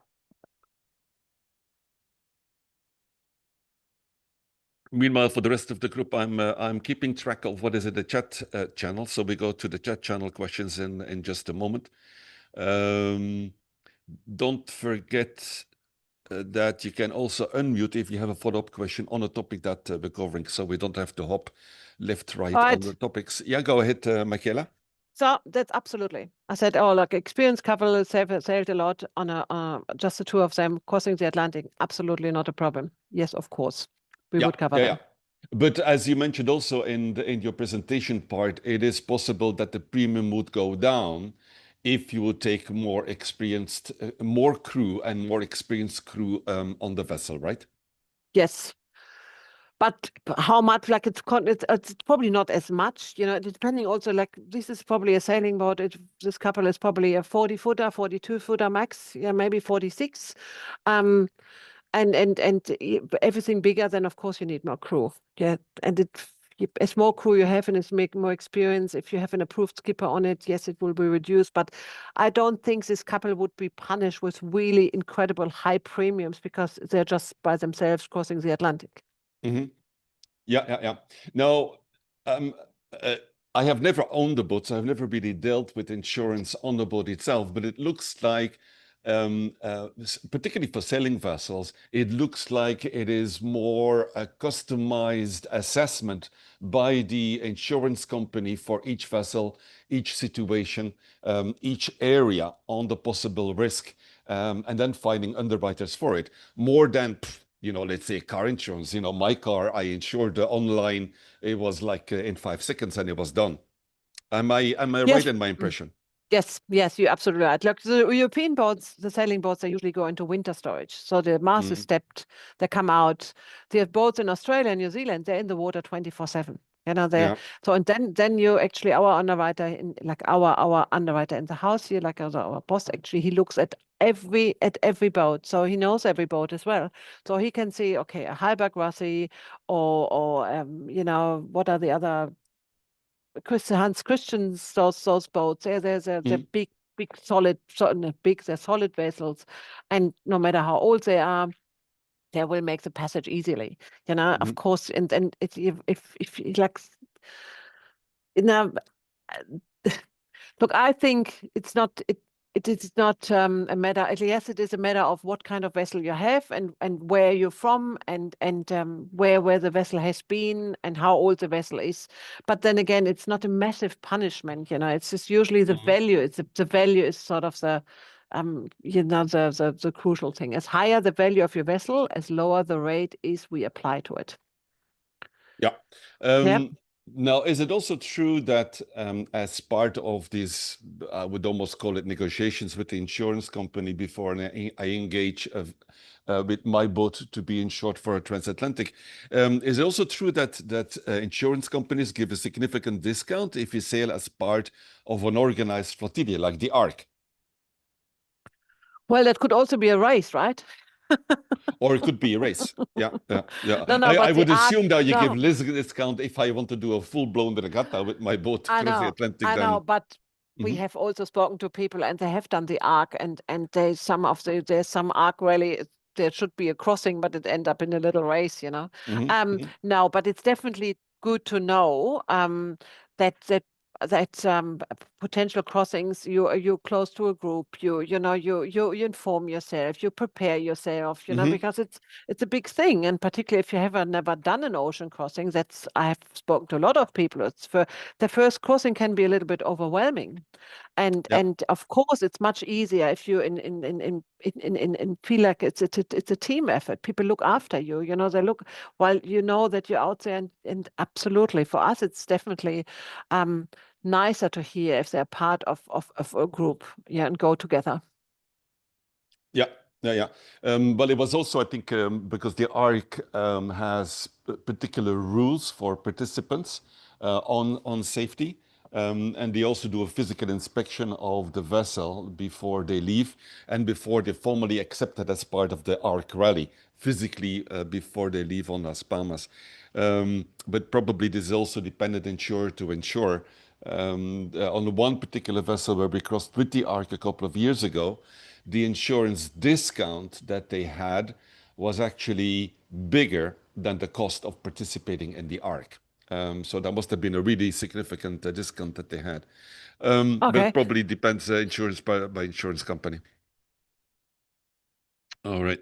Meanwhile, for the rest of the group, I'm keeping track of what is in the chat channel. So we go to the chat channel questions in just a moment. Don't forget that you can also unmute if you have a follow-up question on a topic that we're covering, so we don't have to hop left, right on the topics. Yeah, go ahead, Michaela. So that's absolutely. I said, like experienced couple sailed a lot on just the two of them crossing the Atlantic. Absolutely not a problem. Yes, of course, we would cover them. But as you mentioned also in your presentation part, it is possible that the premium would go down if you would take more crew and more experienced crew on the vessel, right? Yes. But how much? Like it's probably not as much, depending also, like this is probably a sailing boat. This couple is probably a 40-footer, 42-footer max, maybe 46. And everything bigger, then of course you need more crew. Yeah, and as more crew you have and it's more experience, if you have an approved skipper on it, yes, it will be reduced. But I don't think this couple would be punished with really incredible high premiums because they're just by themselves crossing the Atlantic. Mm-hmm. Yeah. Now, Um, uh, I have never owned a boat, so I've never really dealt with insurance on the boat itself, but it looks like, particularly for sailing vessels, it looks like it is more a customized assessment by the insurance company for each vessel, each situation, each area on the possible risk, and then finding underwriters for it, more than, let's say car insurance. My car, I insured online. It was like in 5 seconds and it was done. Am I right Yes. in my impression? Yes, yes, you're absolutely right. Look, the European boats, the sailing boats, they usually go into winter storage. So the mast is Hmm. stepped, they come out. The boats in Australia and New Zealand, they're in the water 24/7. They're Yeah. so, and then you actually, our underwriter in, like our underwriter in the house here, like our boss, actually, he looks at every boat. So he knows every boat as well. So he can see, okay, a Halberg Rossi, or what are the other Hans Christians, those boats. They're Hmm. big solid, not big, they're solid vessels, and no matter how old they are, they will make the passage easily. Of Hmm. course, and if you like, now, look, I think it is not a matter. Yes, it is a matter of what kind of vessel you have, and where you're from, and where the vessel has been and how old the vessel is. But then again, it's not a massive punishment. It's just usually the Hmm. value. The value is sort of the crucial thing. As higher the value of your vessel, as lower the rate is we apply to it. Yeah. Yeah. Now, is it also true that as part of this, I would almost call it negotiations with the insurance company before I engage with my boat to be insured for a transatlantic, is it also true that insurance companies give a significant discount if you sail as part of an organized flotilla, like the Ark? Well, that could also be a race, right? Or it could be a race. Yeah, yeah, yeah. No, I but the would arc, assume that you give no, less discount if I want to do a full-blown regatta with my boat across the Atlantic I know, than. but we Mhm, have also spoken to people, and they have done the arc, and there's some arc rally. There should be a crossing, but it end up in a little race. mhm, mhm. No, but it's definitely good to know that potential crossings, you're close to a group, you inform yourself, you prepare yourself, Mhm. because it's a big thing, and particularly if you have never done an ocean crossing. That's I have spoken to a lot of people. It's for the first crossing can be a little bit overwhelming, and Yeah, and of course it's much easier if you feel like it's a team effort. People look after you. They look while you know that you're out there, and absolutely for us it's definitely um nicer to hear if they're part of a group, yeah, and go together. yeah, yeah, yeah. But it was also, I think, because the ARC has particular rules for participants on safety, and they also do a physical inspection of the vessel before they leave and before they're formally accepted as part of the ARC rally, physically before they leave on Las Palmas. But probably this is also dependent insurer to insure. On one particular vessel where we crossed with the ARC a couple of years ago, the insurance discount that they had was actually bigger than the cost of participating in the ARC. So that must have been a really significant discount that they had. But it Okay. probably depends insurance by insurance company. All right.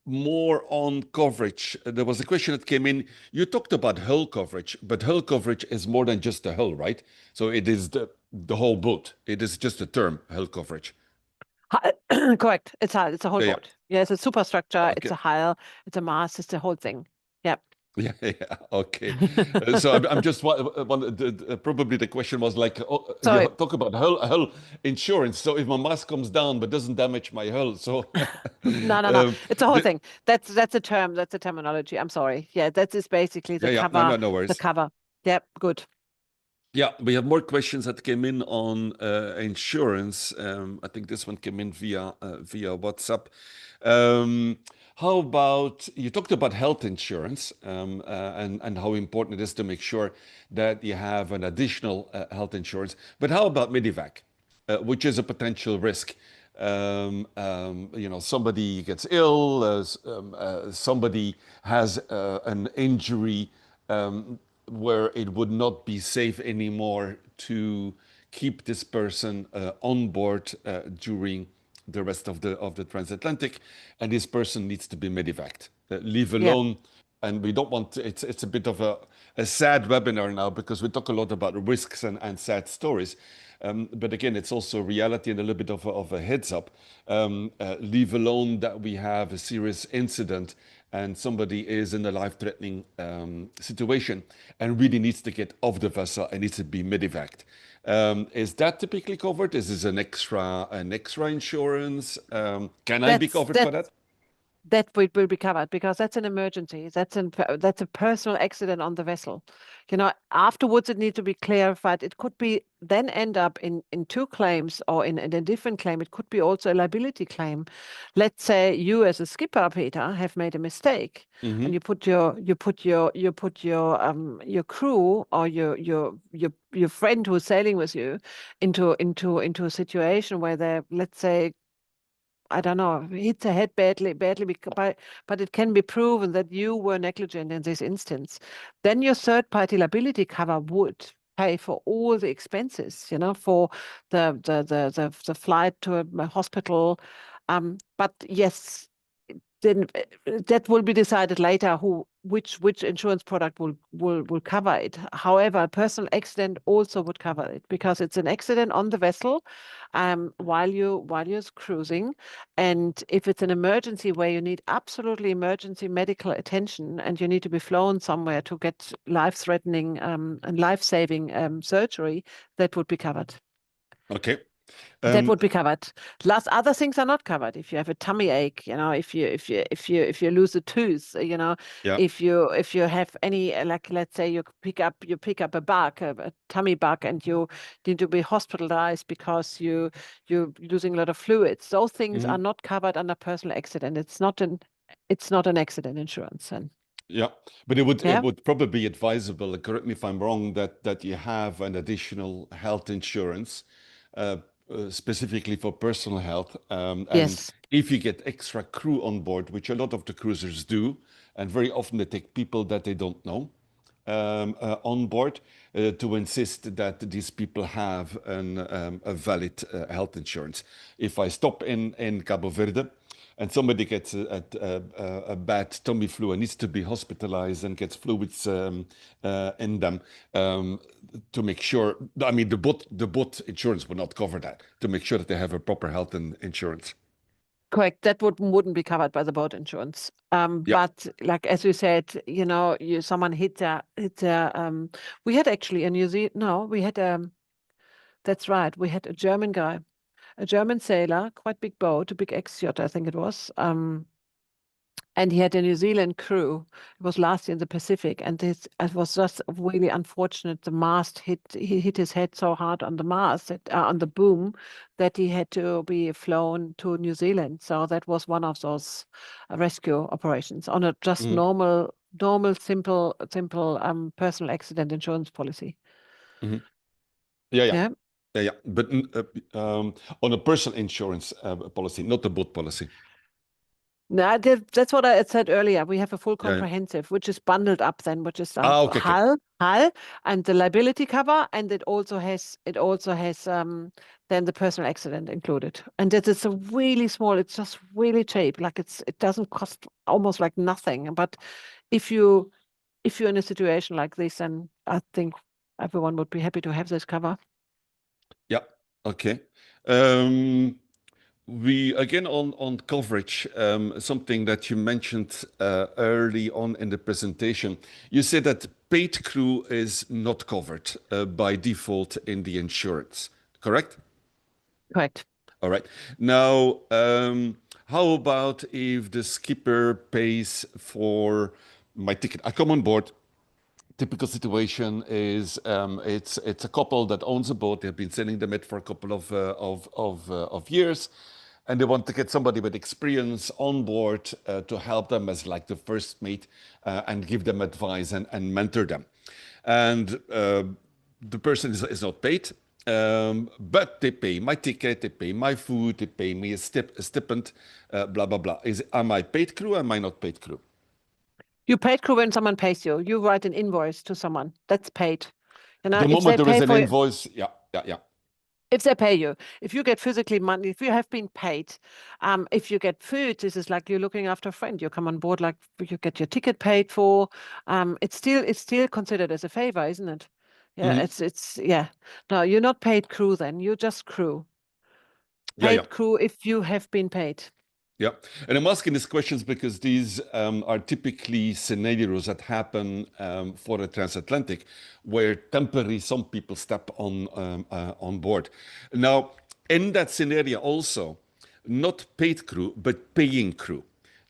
More on coverage. There was a question that came in. You talked about hull coverage, but hull coverage is more than just the hull, right? So it is the whole boat. It is just a term, hull coverage. Correct. It's a whole Yeah, yeah. board. Yeah, it's a superstructure, it's Okay. a hull, it's a mast, it's the whole thing. Yeah. Yeah, yeah, okay. So I'm just probably the question was like, oh, you Sorry. talk about hull insurance. So if my mast comes down but doesn't damage my hull, so No. um, It's a whole the, thing. That's a term. That's a terminology. I'm sorry. Yeah, that is basically yeah, the yeah, no, cover. no, no The worries. cover. Yep, good. Yeah, we have more questions that came in on insurance. I think this one came in via WhatsApp. Um, how about you talked about health insurance and how important it is to make sure that you have an additional health insurance. But how about Medivac, which is a potential risk? Somebody gets ill, somebody has an injury. where it would not be safe anymore to keep this person on board during the rest of the transatlantic, and this person needs to be medevaced. Leave Yeah. alone, and we don't want to, it's a bit of a sad webinar now because we talk a lot about risks and sad stories. But again, it's also reality and a little bit of a heads up. Leave alone that we have a serious incident and somebody is in a life-threatening situation and really needs to get off the vessel and needs to be medevaced. Is that typically covered? Is this an extra insurance? Can I be That's covered for that's that? that will be covered because that's an emergency. That's a personal accident on the vessel. Afterwards it needs to be clarified. It could be then end up in two claims or in a different claim. It could be also a liability claim. Let's say you as a skipper, Peter, have made a mistake and Hmm. you put your crew or your friend who's sailing with you into a situation where they, let's say, I don't know, hit the head badly, but it can be proven that you were negligent in this instance. Then your third-party liability cover would pay for all the expenses, for the flight to a hospital. But yes, then that will be decided later which insurance product will cover it. However, a personal accident also would cover it because it's an accident on the vessel while you're cruising. And if it's an emergency where you need absolutely emergency medical attention and you need to be flown somewhere to get life-threatening and life-saving surgery, that would be covered. Okay. That Um, would be covered. Last other things are not covered. If you have a tummy ache, if you lose a tooth, yeah. if you have any like let's say you pick up a bug, a tummy bug, and you need to be hospitalized because you're losing a lot of fluids. Those things are Mhm. not covered under personal accident. It's not an accident insurance. And Yeah, but it yeah, would probably be advisable, correct me if I'm wrong, that you have an additional health insurance uh, specifically for personal health. And yes, if you get extra crew on board, which a lot of the cruisers do, and very often they take people that they don't know on board to insist that these people have a valid health insurance. If I stop in Cabo Verde and somebody gets a bad tummy flu and needs to be hospitalized and gets fluids in them to make sure, I mean, the boat insurance will not cover that, to make sure that they have a proper health insurance. correct. That wouldn't be covered by the boat insurance. Yeah. But like as you said, someone we had actually a New Zealand. No, we had that's right. We had a German guy, a German sailor, quite big boat, a big ex-yacht, I think it was. And he had a New Zealand crew. It was last year in the Pacific, and it was just really unfortunate. The mast he hit his head so hard on the mast on the boom that he had to be flown to New Zealand. So that was one of those rescue operations on a just Mhm. normal, simple personal accident insurance policy. Mhm. Yeah, yeah, Yeah. yeah, yeah. But on a personal insurance policy, not the boat policy. No, that's what I had said earlier. We have a full Yeah, yeah. comprehensive, which is bundled up then, which is Ah, okay, okay. hull, and the liability cover, and it also has then the personal accident included. And that is a really small. It's just really cheap. Like it doesn't cost almost like nothing. But if you if you're in a situation like this, then I think everyone would be happy to have this cover. Yeah, okay. Um, we again on coverage, something that you mentioned early on in the presentation. You said that paid crew is not covered by default in the insurance, correct? Correct. All right. Now, how about if the skipper pays for my ticket? I come on board. Typical situation is it's a couple that owns a boat. They've been sailing the Med for a couple of years, and they want to get somebody with experience on board to help them as like the first mate and give them advice and mentor them. And the person is not paid, but they pay my ticket, they pay my food, they pay me a stipend, blah blah blah. Am I paid crew? Or am I not paid crew? You paid crew when someone pays you. You write an invoice to someone. That's paid. The If moment they there is pay an for invoice, yeah. if they pay you, if you get physically money, if you have been paid, if you get food, this is like you're looking after a friend. You come on board, like you get your ticket paid for. It's still considered as a favor, isn't it? Yeah, Mhm. it's yeah. No, you're not paid crew then. You're just crew. Yeah. Paid crew if you have been paid. Yeah, and I'm asking these questions because these are typically scenarios that happen for a transatlantic, where temporarily some people step on board. Now, in that scenario, also, not paid crew but paying crew.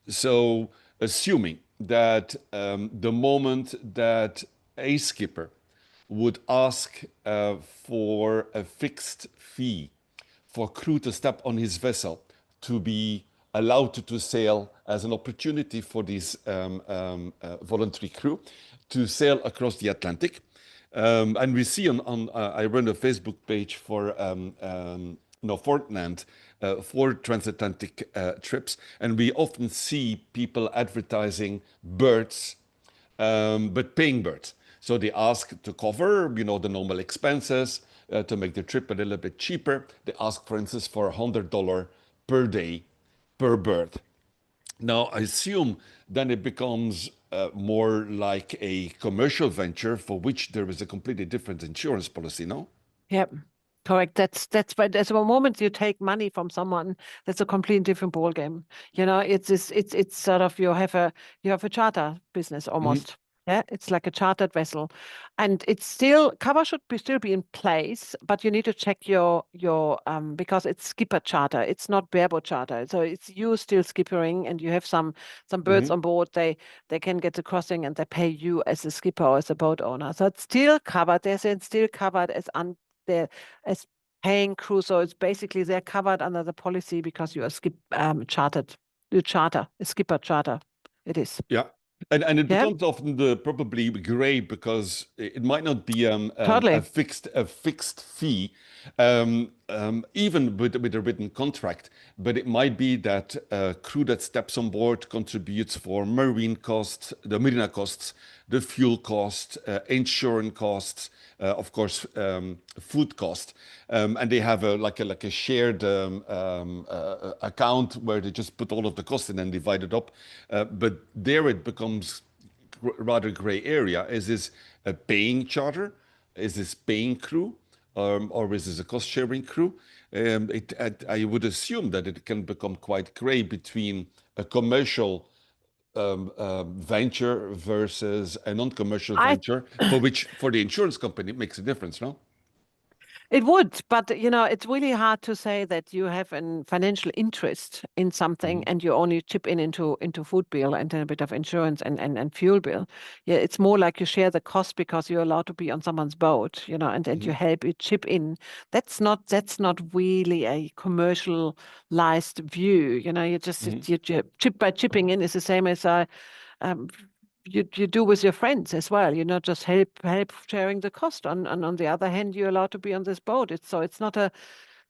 So, assuming that the moment that a skipper would ask for a fixed fee for crew to step on his vessel to be allowed to sail as an opportunity for these voluntary crew to sail across the Atlantic. And we see I run a Facebook page for Noforeignland for transatlantic trips, and we often see people advertising berths but paying birds. So they ask to cover, the normal expenses to make the trip a little bit cheaper. They ask, for instance, for $100 per day per bird. Now, I assume then it becomes more like a commercial venture for which there is a completely different insurance policy, no? Yep. Correct. That's but there's a moment you take money from someone, that's a completely different ball game. It's sort of you have a charter business Hmm. almost. Yeah, it's like a chartered vessel, and it's still cover should still be in place, but you need to check your because it's skipper charter. It's not bareboat charter, so it's you still skippering, and you have some birds Hmm. on board. They can get the crossing, and they pay you as a skipper or as a boat owner. So it's still covered. It's still covered they're as paying crew. So it's basically they're covered under the policy because you are chartered. You charter, a skipper charter. It is. Yeah. And it Yeah, becomes often the probably gray because it might not be totally. a fixed fee, even with a written contract, but it might be that crew that steps on board contributes for the marina costs, the fuel cost, insurance costs, of course, food cost, and they have a shared account where they just put all of the costs in and divide it up. But there it becomes rather gray area. Is this a paying charter? Is this paying crew? Or is this a cost sharing crew? I would assume that it can become quite gray between a commercial venture versus a non-commercial I venture, for which for the insurance company it makes a difference, no? It would, but it's really hard to say that you have a financial interest in something Hmm. and you only chip into food bill and then a bit of insurance and fuel bill. Yeah, it's more like you share the cost because you're allowed to be on someone's boat, and you Hmm. help you chip in. That's not really a commercialized view. You just Hmm. you chip by chipping in is the same as um, you do with your friends as well. You not just help sharing the cost. On the other hand, you're allowed to be on this boat. It's not a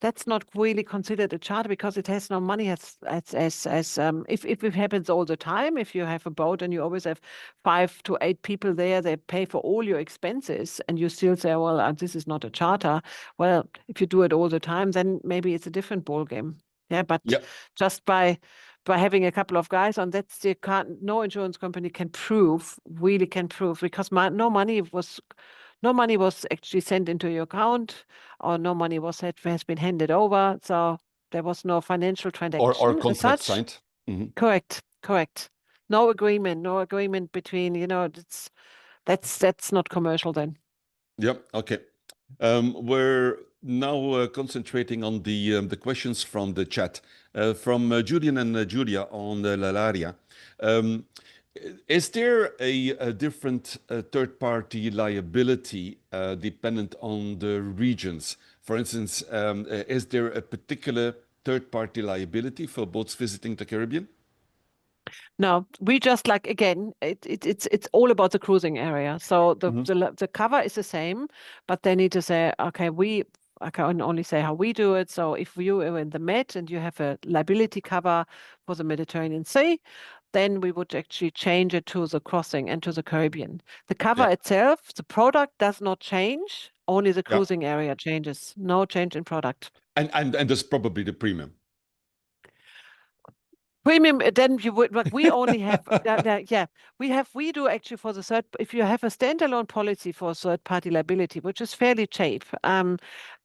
that's not really considered a charter because it has no money as if it happens all the time. If you have a boat and you always have 5 to 8 people there, they pay for all your expenses, and you still say, well, this is not a charter. Well, if you do it all the time, then maybe it's a different ball game. Yeah, but Yeah. just by having a couple of guys on that, you can't. No insurance company really can prove, because no money was actually sent into your account, or no money has been handed over. So there was no financial Or transaction as contract such. signed. Hmm. Correct, correct. No agreement between. That's not commercial then. Yeah. Okay. We're now concentrating on the questions from the chat from Julian and Julia on Lalaria. Um, is there a different third-party liability dependent on the regions? For instance, is there a particular third-party liability for boats visiting the Caribbean? No, we just like, again, it's all about the cruising area. So Hmm. the cover is the same, but they need to say, okay, I can only say how we do it. So if you are in the Med and you have a liability cover for the Mediterranean Sea, then we would actually change it to the crossing and to the Caribbean. The cover Yeah. itself, the product does not change, only the Yeah. cruising area changes. No change in product. And that's probably the premium. Premium, then you would, like we only have, yeah, we do actually for the third, if you have a standalone policy for third party liability, which is fairly cheap,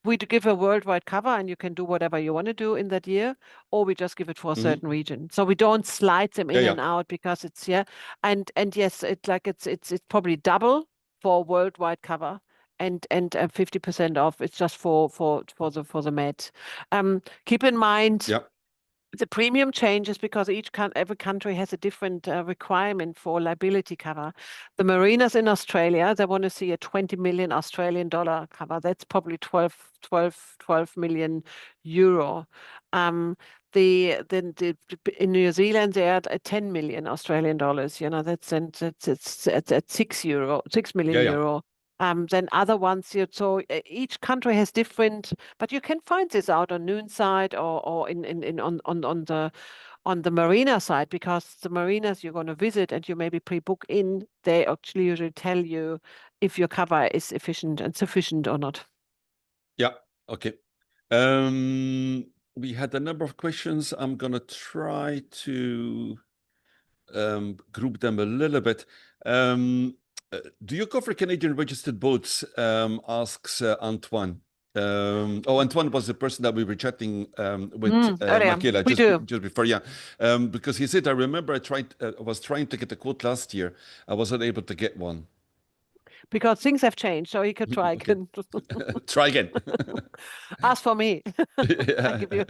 we do give a worldwide cover and you can do whatever you want to do in that year, or we just give it for a certain region. So we don't slide them in and out because it's, and yes, it's probably double for worldwide cover. And 50% off. It's just for the Met. Keep in mind, the premium changes because every country has a different requirement for liability cover. The marinas in Australia, they want to see a 20 million Australian dollar cover. That's probably 12 million euro. In New Zealand, they are at 10 million Australian dollars. You know, that's at 6 million euro. Then other ones, so each country has different, but you can find this out on Noonside or on the marina side, because the marinas you're going to visit and you maybe pre-book in, they actually usually tell you if your cover is efficient and sufficient or not. Yeah. Okay. We had a number of questions. I'm gonna try to group them a little bit. Do you cover Canadian registered boats? Asks Antoine. Antoine was the person that we were chatting with Michaela just before, because he said, I remember I was trying to get a quote last year. I wasn't able to get one. Because things have changed, so you could try again. Try again. Ask for me. I give you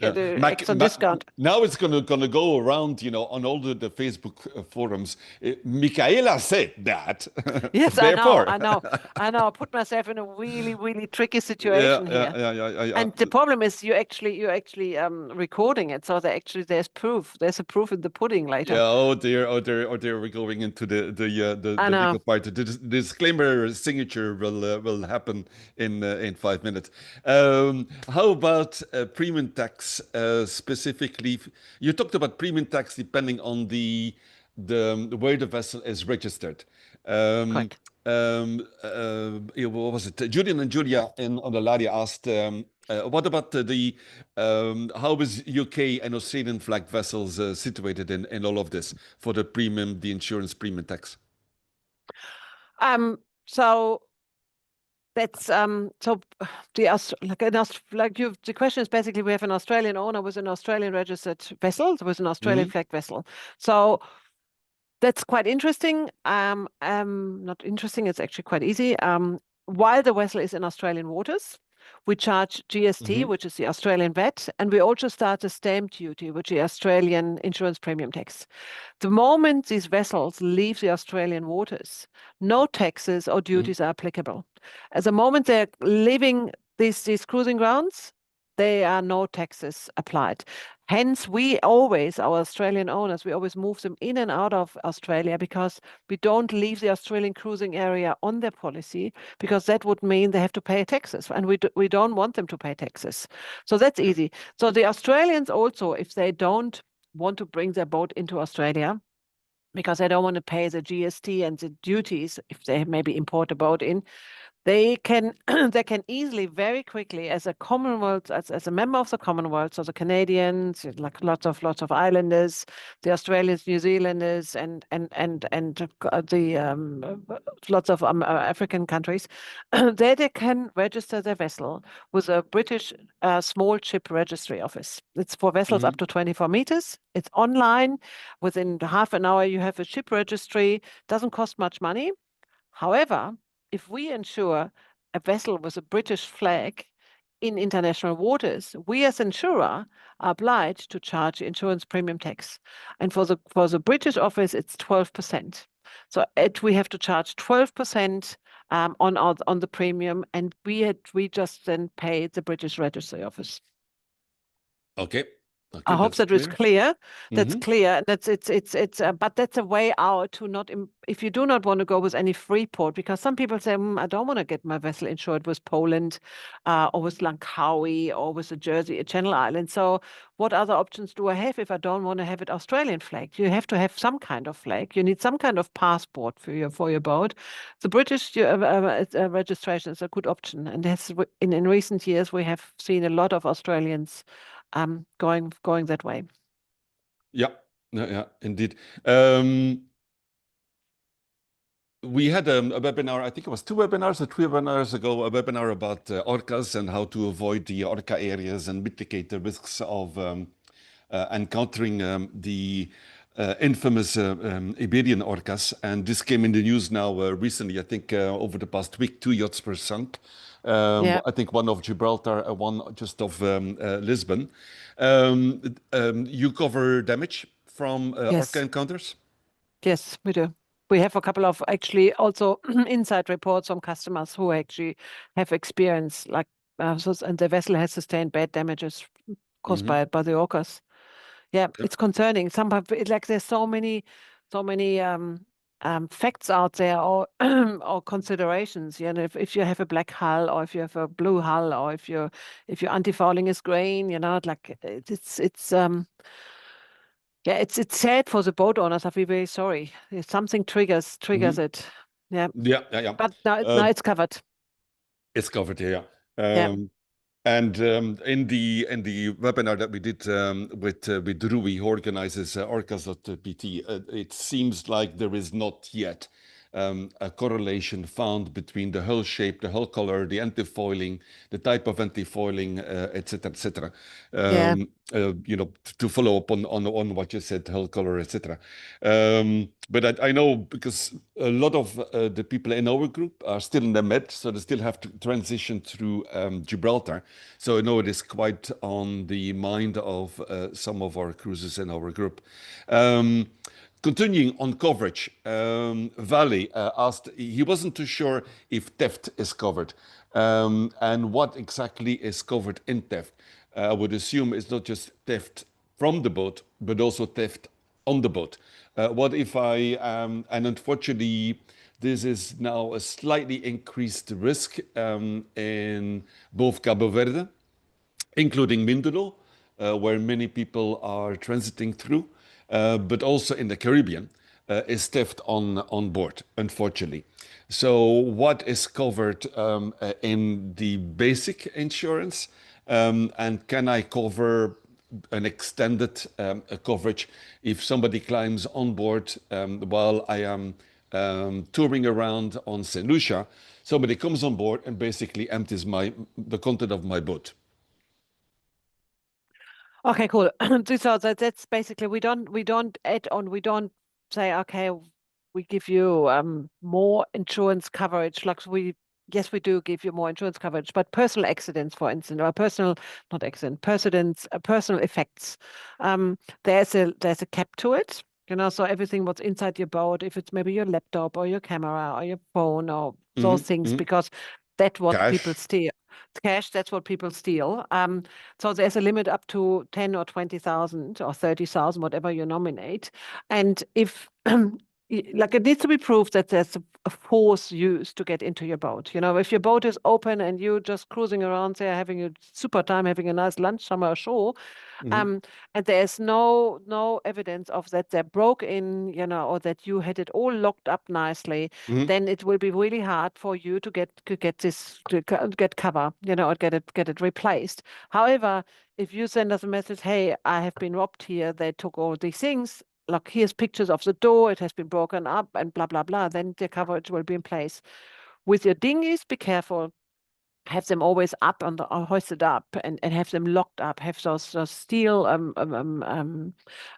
an extra discount. Now it's gonna go around, on all the Facebook forums. Michaela said that. Yes, I know. I put myself in a really, really tricky situation here. Yeah. And the problem is you're actually recording it, so there's proof. There's a proof in the pudding later. Yeah. Oh dear. We're going into the legal part. The disclaimer signature will happen in 5 minutes. How about premium tax specifically? You talked about premium tax depending on the where the vessel is registered. Correct. What was it? Julian and Julia on the Laria asked, what about how is UK and Australian flag vessels situated in all of this for the insurance premium tax? So that's the question is basically we have an Australian owner with an Australian registered vessel, with an Australian flag vessel. So that's quite interesting. Not interesting, it's actually quite easy. While the vessel is in Australian waters, we charge GST, which is the Australian VAT, and we also start the stamp duty, which is the Australian insurance premium tax. The moment these vessels leave the Australian waters, no taxes or duties are applicable. At the moment they're leaving these cruising grounds, there are no taxes applied. Hence, our Australian owners, we always move them in and out of Australia because we don't leave the Australian cruising area on their policy, because that would mean they have to pay taxes, and we don't want them to pay taxes. So that's easy. So the Australians also, if they don't want to bring their boat into Australia, because they don't want to pay the GST and the duties if they maybe import a boat in, they can easily, very quickly, as a Commonwealth, as a member of the Commonwealth, so the Canadians, like lots of islanders, the Australians, New Zealanders, and lots of African countries, they can register their vessel with a British small ship registry office. It's for vessels up to 24 meters. It's online. Within half an hour, you have a ship registry. Doesn't cost much money. However, if we insure a vessel with a British flag in international waters, we as insurer are obliged to charge insurance premium tax. And for the British office, it's 12%. So we have to charge 12% on the premium, and we just then pay the British Registry Office. Okay. Okay, I hope that's that was clear. clear. That's Mm-hmm. clear. But that's a way out to not, if you do not want to go with any free port, because some people say, I don't want to get my vessel insured with Poland, or with Langkawi, or with the Jersey Channel Islands. So what other options do I have if I don't want to have it Australian flagged? You have to have some kind of flag. You need some kind of passport for your boat. The British registration is a good option, and in recent years we have seen a lot of Australians going that way. Yeah, yeah, indeed. We had a webinar, I think it was 2 webinars or 3 webinars ago, a webinar about orcas and how to avoid the orca areas and mitigate the risks of encountering the infamous Iberian orcas. And this came in the news now recently, I think over the past week, 2 yachts were sunk. Yeah. I think one of Gibraltar, one just of Lisbon. You cover damage from orca Yes. encounters? Yes, we do. We have a couple of actually also inside reports from customers who actually have experienced and the vessel has sustained bad damages caused Hmm. by the orcas. Yeah, Yeah. it's concerning. Like there's so many facts out there or or considerations. You know, if you have a black hull or if you have a blue hull or if your anti-fouling is green, like it's yeah, it's sad for the boat owners. I feel very sorry. If something triggers Hmm. it. Yeah, Yeah, yeah, yeah. but now Uh, it's covered. it's covered here. Yeah, Yeah. And in the webinar that we did with Dory, who organizes Orcas.pt, it seems like there is not yet a correlation found between the hull shape, the hull color, the antifoiling, the type of antifoiling, et cetera, et cetera. yeah, To follow up on what you said, hull color, et cetera. But I know because a lot of the people in our group are still in the Med, so they still have to transition through Gibraltar. So I know it is quite on the mind of some of our cruisers in our group. Continuing on coverage, Valley asked, he wasn't too sure if theft is covered and what exactly is covered in theft. I would assume it's not just theft from the boat, but also theft on the boat. What if and unfortunately, this is now a slightly increased risk in both Cabo Verde, including Mindoro, where many people are transiting through, but also in the Caribbean, is theft on board, unfortunately. So, what is covered in the basic insurance? And can I cover an extended coverage if somebody climbs on board while I am touring around on St. Lucia? Somebody comes on board and basically empties the content of my boat. Okay, cool. So that's basically we don't add on, we don't say, okay, we give you more insurance coverage. Yes, we do give you more insurance coverage, but personal accidents, for instance, or personal, not accident, personal effects, there's a cap to it. So everything what's inside your boat, if it's maybe your laptop or your camera or your phone or those Hmm. things, Hmm. because that's what people Cash. steal. Cash, that's what people steal. So there's a limit up to 10 or 20,000 or 30,000, whatever you nominate. And if like it needs to be proved that there's a force used to get into your boat. If your boat is open and you're just cruising around there, having a super time, having a nice lunch somewhere ashore, Hmm. um, and there's no evidence of that they broke in, or that you had it all locked up nicely, Hmm. then it will be really hard for you to get this get cover, or get it replaced. However, if you send us a message, hey, I have been robbed here, they took all these things. Look, here's pictures of the door, it has been broken up, and blah blah blah. Then the coverage will be in place. With your dinghies, be careful, have them always up or hoisted up, and have them locked up. Have those steel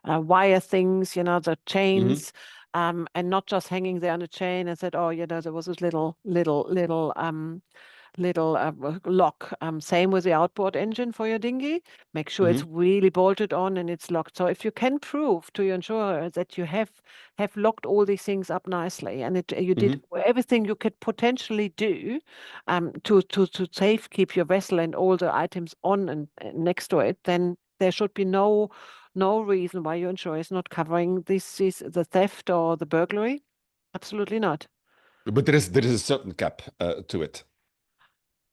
wire things, the Hmm. chains, and not just hanging there on a chain and said, oh, there was this little lock. Same with the outboard engine for your dinghy. Make sure it's Hmm. really bolted on and it's locked. So if you can prove to your insurer that you have locked all these things up nicely, and you did Hmm. everything you could potentially do to safe keep your vessel and all the items on and next to it, then there should be no reason why your insurer is not covering the theft or the burglary. Absolutely not. But there is a certain cap to it.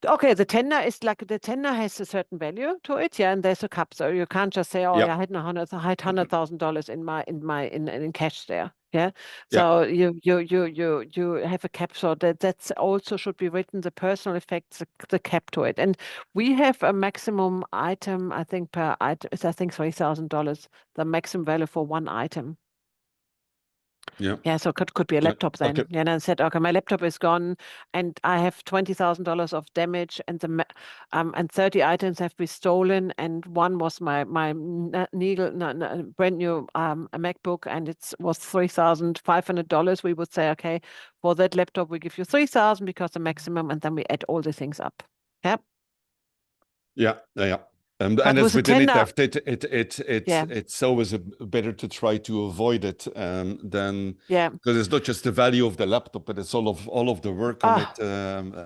Okay, the tender has a certain value to it, yeah, and there's a cap, so you can't just say, "Oh, Yeah. yeah, I had $100,000 in cash there." Yeah, Yeah. so you have a cap, so that's also should be written. The personal effects, the cap to it, and we have a maximum item. I think per item is $3,000, the maximum value for one item. Yeah. Yeah, so could be a Yeah. laptop then. Okay. Yeah, and I said, okay, my laptop is gone, and I have $20,000 of damage, and and 30 items have been stolen, and one was my needle, brand new a MacBook, and it was $3,500. We would say, okay, for that laptop we give you 3,000 because the maximum, and then we add all the things up. Yeah. Yeah. Yeah. And But as with a within it, tender, yeah, it's always better to try to avoid it than yeah. because it's not just the value of the laptop, but it's all of the work on it.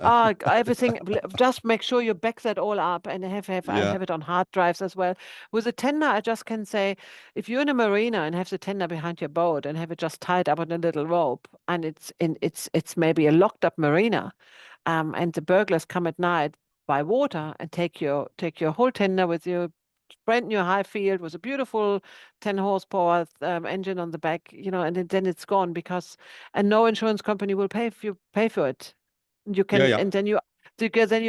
Ah, everything. Just make sure you back that all up and I Yeah. have it on hard drives as well. With a tender, I just can say, if you're in a marina and have the tender behind your boat and have it just tied up on a little rope, and it's maybe a locked up marina, and the burglars come at night by water and take your whole tender with you. Brand new high field with a beautiful 10 horsepower engine on the back, and then it's gone and no insurance company will pay for it. You Yeah. can, Yeah. and then you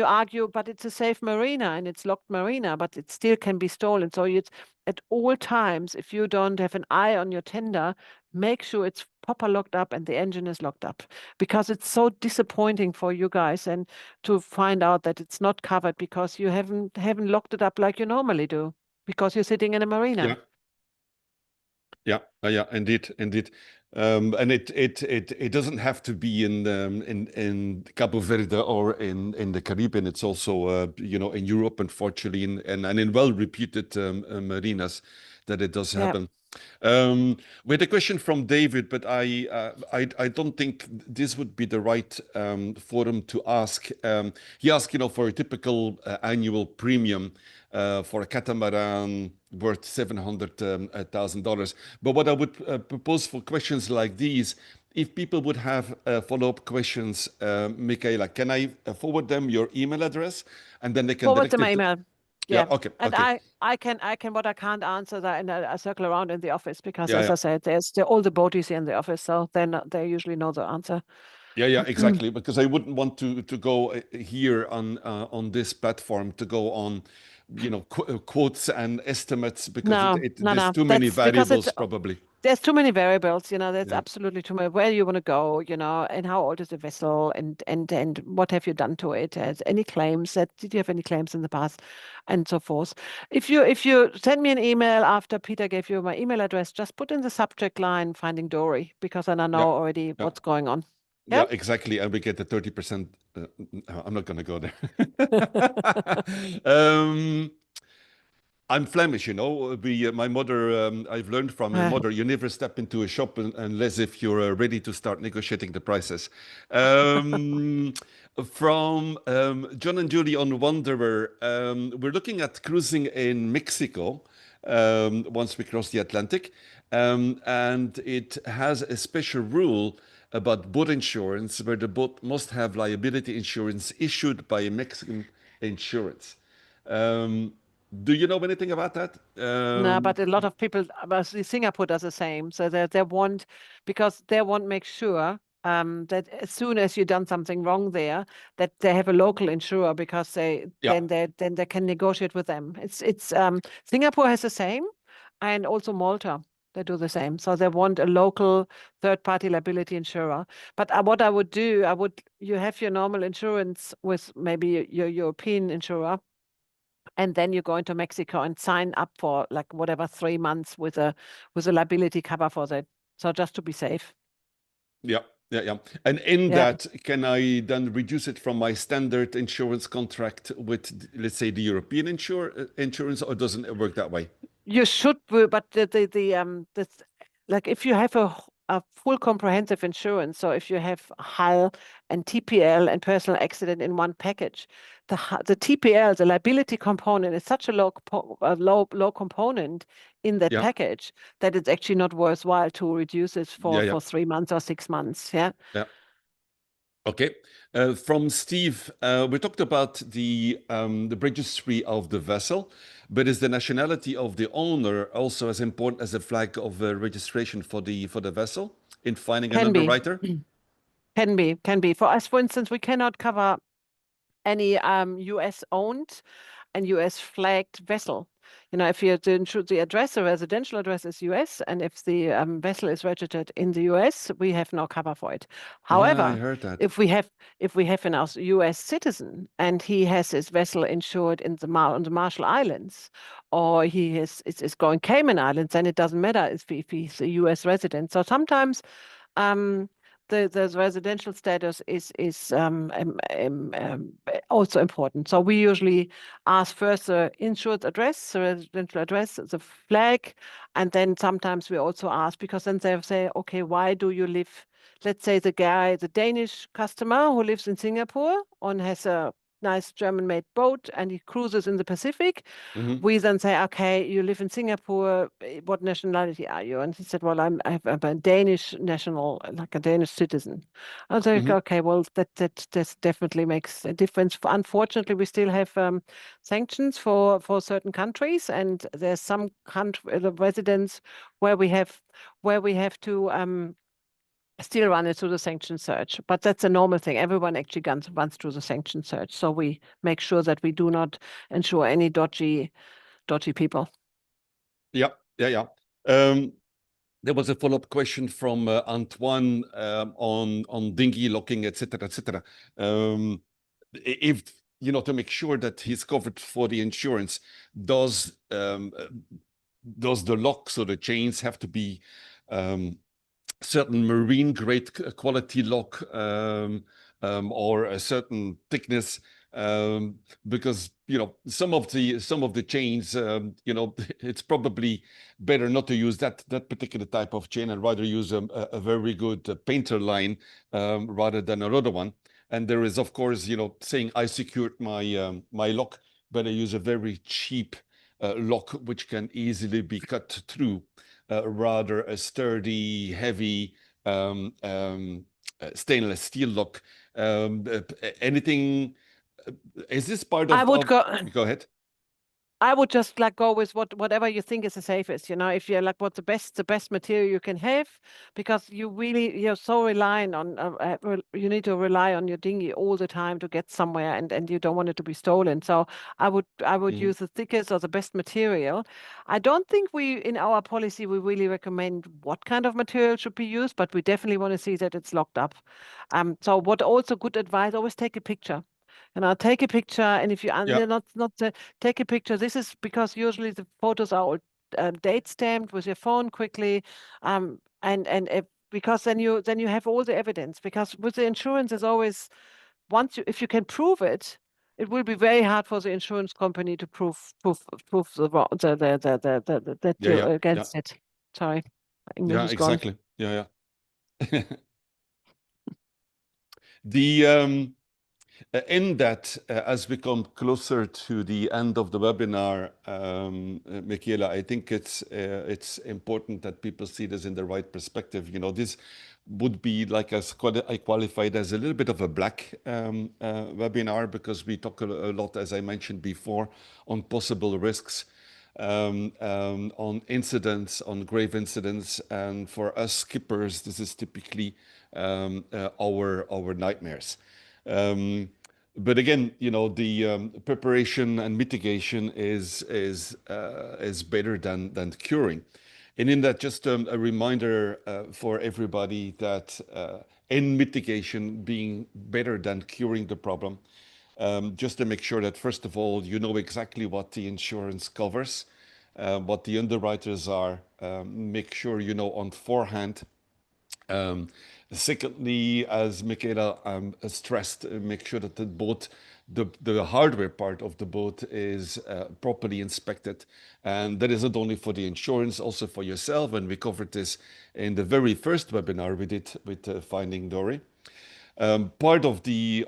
argue, but it's a safe marina and it's locked marina, but it still can be stolen. So it's at all times, if you don't have an eye on your tender, make sure it's proper locked up and the engine is locked up, because it's so disappointing for you guys and to find out that it's not covered because you haven't locked it up like you normally do because you're sitting in a marina. Yeah. Yeah, yeah, indeed. And it doesn't have to be in Cabo Verde or in the Caribbean. It's also in Europe, unfortunately, and in well-reputed marinas that it does Yeah. happen. We had a question from David, but I don't think this would be the right forum to ask. He asked, for a typical annual premium for a catamaran worth $700,000. But what I would propose for questions like these, if people would have follow-up questions, Michaela, can I forward them your email address and then they can Forward direct to my it? email. Yeah, Yeah. okay, And okay. I can, what I can't answer that, and I circle around in the office because, Yeah, as yeah. I said, there's all the boaties in the office, so they usually know the answer. Yeah, exactly. Because I wouldn't want to go here on this platform to go on, quotes and estimates because No, there's no. too many That's because variables probably. there's too many variables, there's Yeah, absolutely too many. Where you want to go, and how old is the vessel, and what have you done to it? Has any claims did you have any claims in the past, and so forth. If you send me an email after Peter gave you my email address, just put in the subject line "finding Dory" because then I yeah, know already yeah, what's going on. Yeah. yeah, exactly. And we get the 30%. I'm not going to go there. um, I'm Flemish, my mother, I've learned from my mother, you never step into a shop unless if you're ready to start negotiating the prices. Um, from John and Julie on Wanderer, we're looking at cruising in Mexico once we cross the Atlantic. And it has a special rule about boat insurance where the boat must have liability insurance issued by a Mexican insurance. Um, do you know anything about that? No, but a lot of people, but Singapore does the same. So because they want to make sure that as soon as you've done something wrong there, that they have a local insurer because Yeah, then they can negotiate with them. It's Singapore has the same, and also Malta. They do the same. So they want a local third-party liability insurer. But what I would do, you have your normal insurance with maybe your European insurer, and then you go into Mexico and sign up for like whatever 3 months with a liability cover for that. So just to be safe. yeah, yeah. And in Yeah. that, can I then reduce it from my standard insurance contract with, let's say, the European insurance, or doesn't it work that way? You should, but like if you have a full comprehensive insurance. So if you have hull and TPL and personal accident in one package, the TPL, the liability component, is such a low component in that Yeah. package that it's actually not worthwhile to reduce it Yeah. for 3 months or 6 months. Yeah. Yeah. Okay. From Steve, we talked about the registry of the vessel, but is the nationality of the owner also as important as the flag of registration for the vessel in finding an Can be. underwriter? Can be. For us, for instance, we cannot cover any US owned and US flagged vessel. If the address, the residential address is US, and if the vessel is registered in the US, we have no cover for it. Yeah, I However, heard that. if we have an US citizen and he has his vessel insured in on the Marshall Islands, or he is going Cayman Islands, then it doesn't matter if he's a US resident. So sometimes um, the residential status is also important. So we usually ask first the insured address, the residential address, the flag, and then sometimes we also ask, because then they say, okay, why do you live? Let's say the Danish customer who lives in Singapore and has a nice German-made boat and he cruises in the Pacific. Hmm. We then say, okay, you live in Singapore. What nationality are you? And he said, well, I'm a Danish national, like a Danish citizen. I was like, Hmm. okay, well, that definitely makes a difference. Unfortunately, we still have sanctions for certain countries, and there's some country residents where we have to still run it through the sanction search. But that's a normal thing. Everyone actually runs through the sanction search. So we make sure that we do not insure any dodgy people. Yeah, yeah, yeah. There was a follow-up question from Antoine on dinghy locking, etc., etc. If to make sure that he's covered for the insurance, does the locks or the chains have to be certain marine grade quality lock or a certain thickness, because some of the chains, it's probably better not to use that particular type of chain and rather use a very good painter line rather than another one. And there is, of course, saying I secured my lock, but I use a very cheap lock which can easily be cut through, rather a sturdy, heavy stainless steel lock. Anything? Is this part I of? would go. Go ahead. I would just go with whatever you think is the safest. If you're like what's the best material you can have, because you're so reliant on you need to rely on your dinghy all the time to get somewhere, and you don't want it to be stolen. So I would Mhm. use the thickest or the best material. I don't think in our policy we really recommend what kind of material should be used, but we definitely want to see that it's locked up. So what also good advice, always take a picture. Take a picture, and if you Yeah, take a picture. This is because usually the photos are all date stamped with your phone quickly, and because then you have all the evidence. Because with the insurance, is always if you can prove it, it will be very hard for the insurance company to prove that yeah, you're yeah, yeah, against it. Sorry, English yeah. is gone. Exactly. Yeah, yeah. The In that, as we come closer to the end of the webinar, Michaela, I think it's important that people see this in the right perspective. This would be like I qualified as a little bit of a black webinar, because we talk a lot, as I mentioned before, on possible risks, on incidents, on grave incidents, and for us skippers, this is typically our nightmares. But again, the preparation and mitigation is better than curing. And in that, just a reminder for everybody that in mitigation being better than curing the problem, just to make sure that first of all you know exactly what the insurance covers, what the underwriters are. Make sure you know on forehand. Um, Secondly, as Michaela stressed, make sure that the boat the hardware part of the boat is properly inspected. And that is not only for the insurance, also for yourself. And we covered this in the very first webinar we did with Finding Dory. Part of the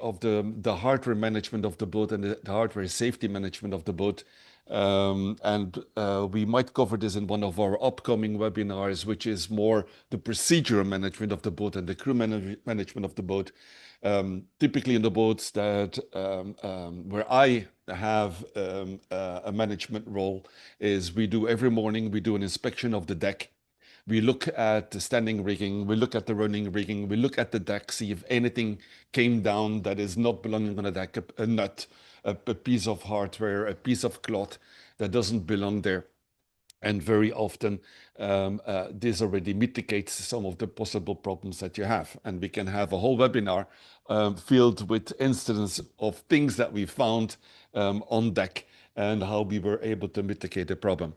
hardware management of the boat and the hardware safety management of the boat, and we might cover this in one of our upcoming webinars, which is more the procedural management of the boat and the crew management of the boat. Typically in the boats that where I have a management role is we do every morning, we do an inspection of the deck. We look at the standing rigging, we look at the running rigging, we look at the deck, see if anything came down that is not belonging on the deck, a nut, a piece of hardware, a piece of cloth that doesn't belong there. And very often, this already mitigates some of the possible problems that you have. And we can have a whole webinar filled with incidents of things that we found on deck and how we were able to mitigate the problem.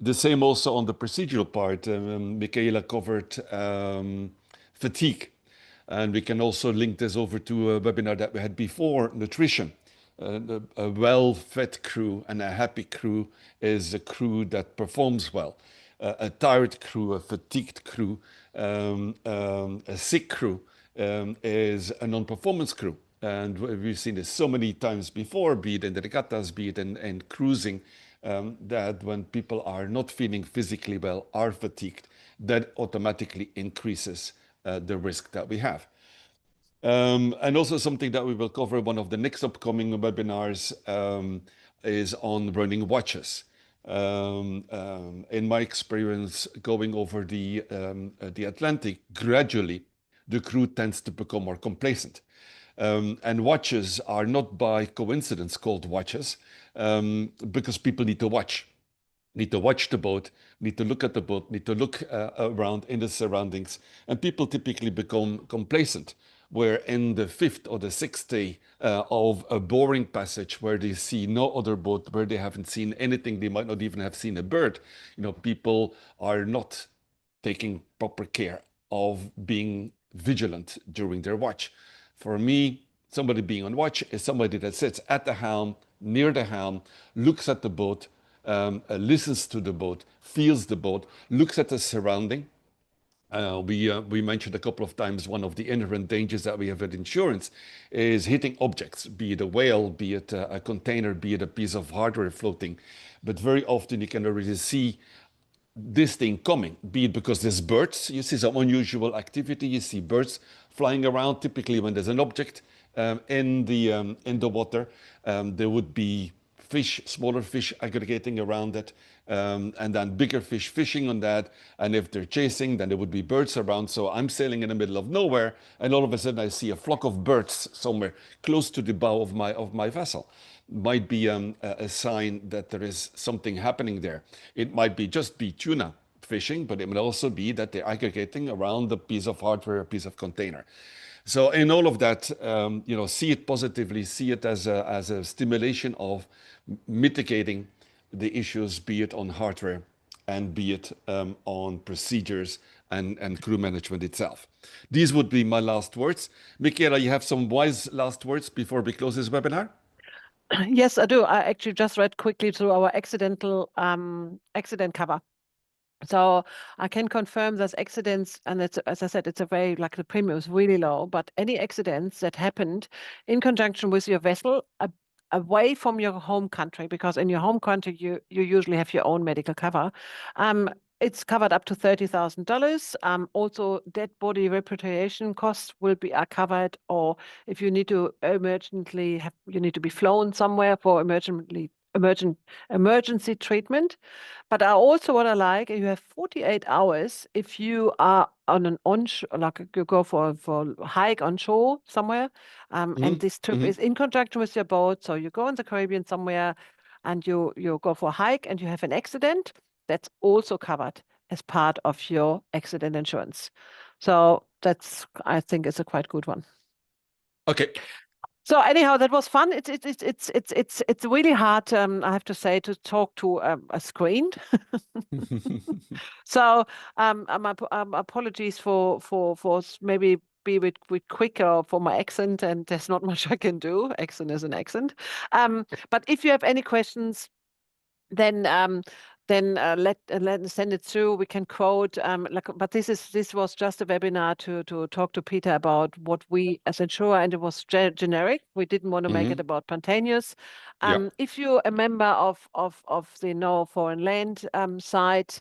The same also on the procedural part. Michaela covered fatigue. And we can also link this over to a webinar that we had before, nutrition. A well-fed crew and a happy crew is a crew that performs well. A tired crew, a fatigued crew, a sick crew is a non-performance crew. And we've seen this so many times before, be it in the regattas, be it in cruising, that when people are not feeling physically well, are fatigued, that automatically increases the risk that we have. And also something that we will cover in one of the next upcoming webinars is on running watches. In my experience, going over the Atlantic, gradually the crew tends to become more complacent. And watches are not by coincidence called watches, because people need to watch the boat, need to look at the boat, need to look around in the surroundings. And people typically become complacent, where in the fifth or the sixth day of a boring passage where they see no other boat, where they haven't seen anything, they might not even have seen a bird, people are not taking proper care of being vigilant during their watch. For me, somebody being on watch is somebody that sits at the helm, near the helm, looks at the boat, listens to the boat, feels the boat, looks at the surrounding. We mentioned a couple of times one of the inherent dangers that we have with insurance is hitting objects, be it a whale, be it a container, be it a piece of hardware floating. But very often you can already see this thing coming, be it because there's birds, you see some unusual activity, you see birds flying around. Typically when there's an object in the water, there would be fish, smaller fish aggregating around it, and then bigger fish fishing on that. And if they're chasing, then there would be birds around. So I'm sailing in the middle of nowhere, and all of a sudden I see a flock of birds somewhere close to the bow of my vessel. Might be a sign that there is something happening there. It might just be tuna fishing, but it might also be that they're aggregating around a piece of hardware, a piece of container. So in all of that, see it positively, see it as a stimulation of mitigating the issues, be it on hardware and be it on procedures and crew management itself. These would be my last words. Michaela, you have some wise last words before we close this webinar? Yes, I do. I actually just read quickly through our accident cover. So I can confirm there's accidents, and it's, as I said, it's a very, like, the premium is really low, but any accidents that happened in conjunction with your vessel away from your home country, because in your home country you usually have your own medical cover. It's covered up to $30,000. Also, dead body repatriation costs are covered, or if you need to you need to be flown somewhere for emergency treatment. But what I like, you have 48 hours if you are on an onshore, like you go for a hike on shore somewhere, and this trip is in conjunction with your boat. So you go in the Caribbean somewhere, and you go for a hike, and you have an accident. That's also covered as part of your accident insurance. So I think, it's a quite good one. Okay. So anyhow, that was fun. It's really hard, I have to say, to talk to a screen. So apologies for maybe be with quicker for my accent, and there's not much I can do. Accent is an accent. But if you have any questions, then let send it through. We can quote but this was just a webinar to talk to Peter about what we as insurer, and it was generic. We didn't want to make it about spontaneous. If you're a member of the Noforeignland site,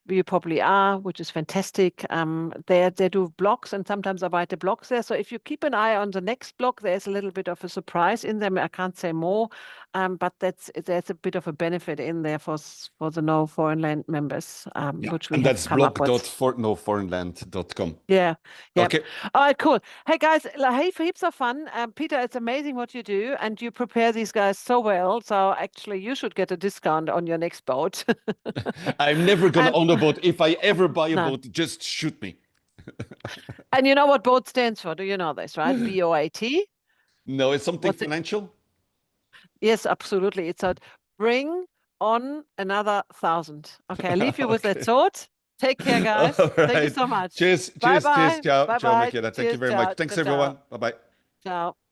you probably are, which is fantastic. They do blogs, and sometimes I write the blogs there. So if you keep an eye on the next blog, there's a little bit of a surprise in them. I can't say more, but there's a bit of a benefit in there for the Noforeignland members, which we and have that's come up with. blog.noforeignland.com. Yeah. Okay. All right, cool. Hey guys, heaps of fun. Peter, it's amazing what you do, and you prepare these guys so well. So actually, you should get a discount on your next boat. I'm never gonna own a boat. If I ever buy a No. boat, just shoot me. And you know what BOAT stands for? Do you know this, right? BOAT. No, it's something What's it? financial. Yes, absolutely. It's a bring on another 1,000. Okay, I leave you with that thought. Take care, guys. All Thank you right. so much. Cheers, Bye cheers, bye. cheers. Ciao, Bye ciao, bye. Michaela. Thank you Cheers, very ciao, much. Thanks, ciao, ciao. everyone. Bye-bye. Ciao.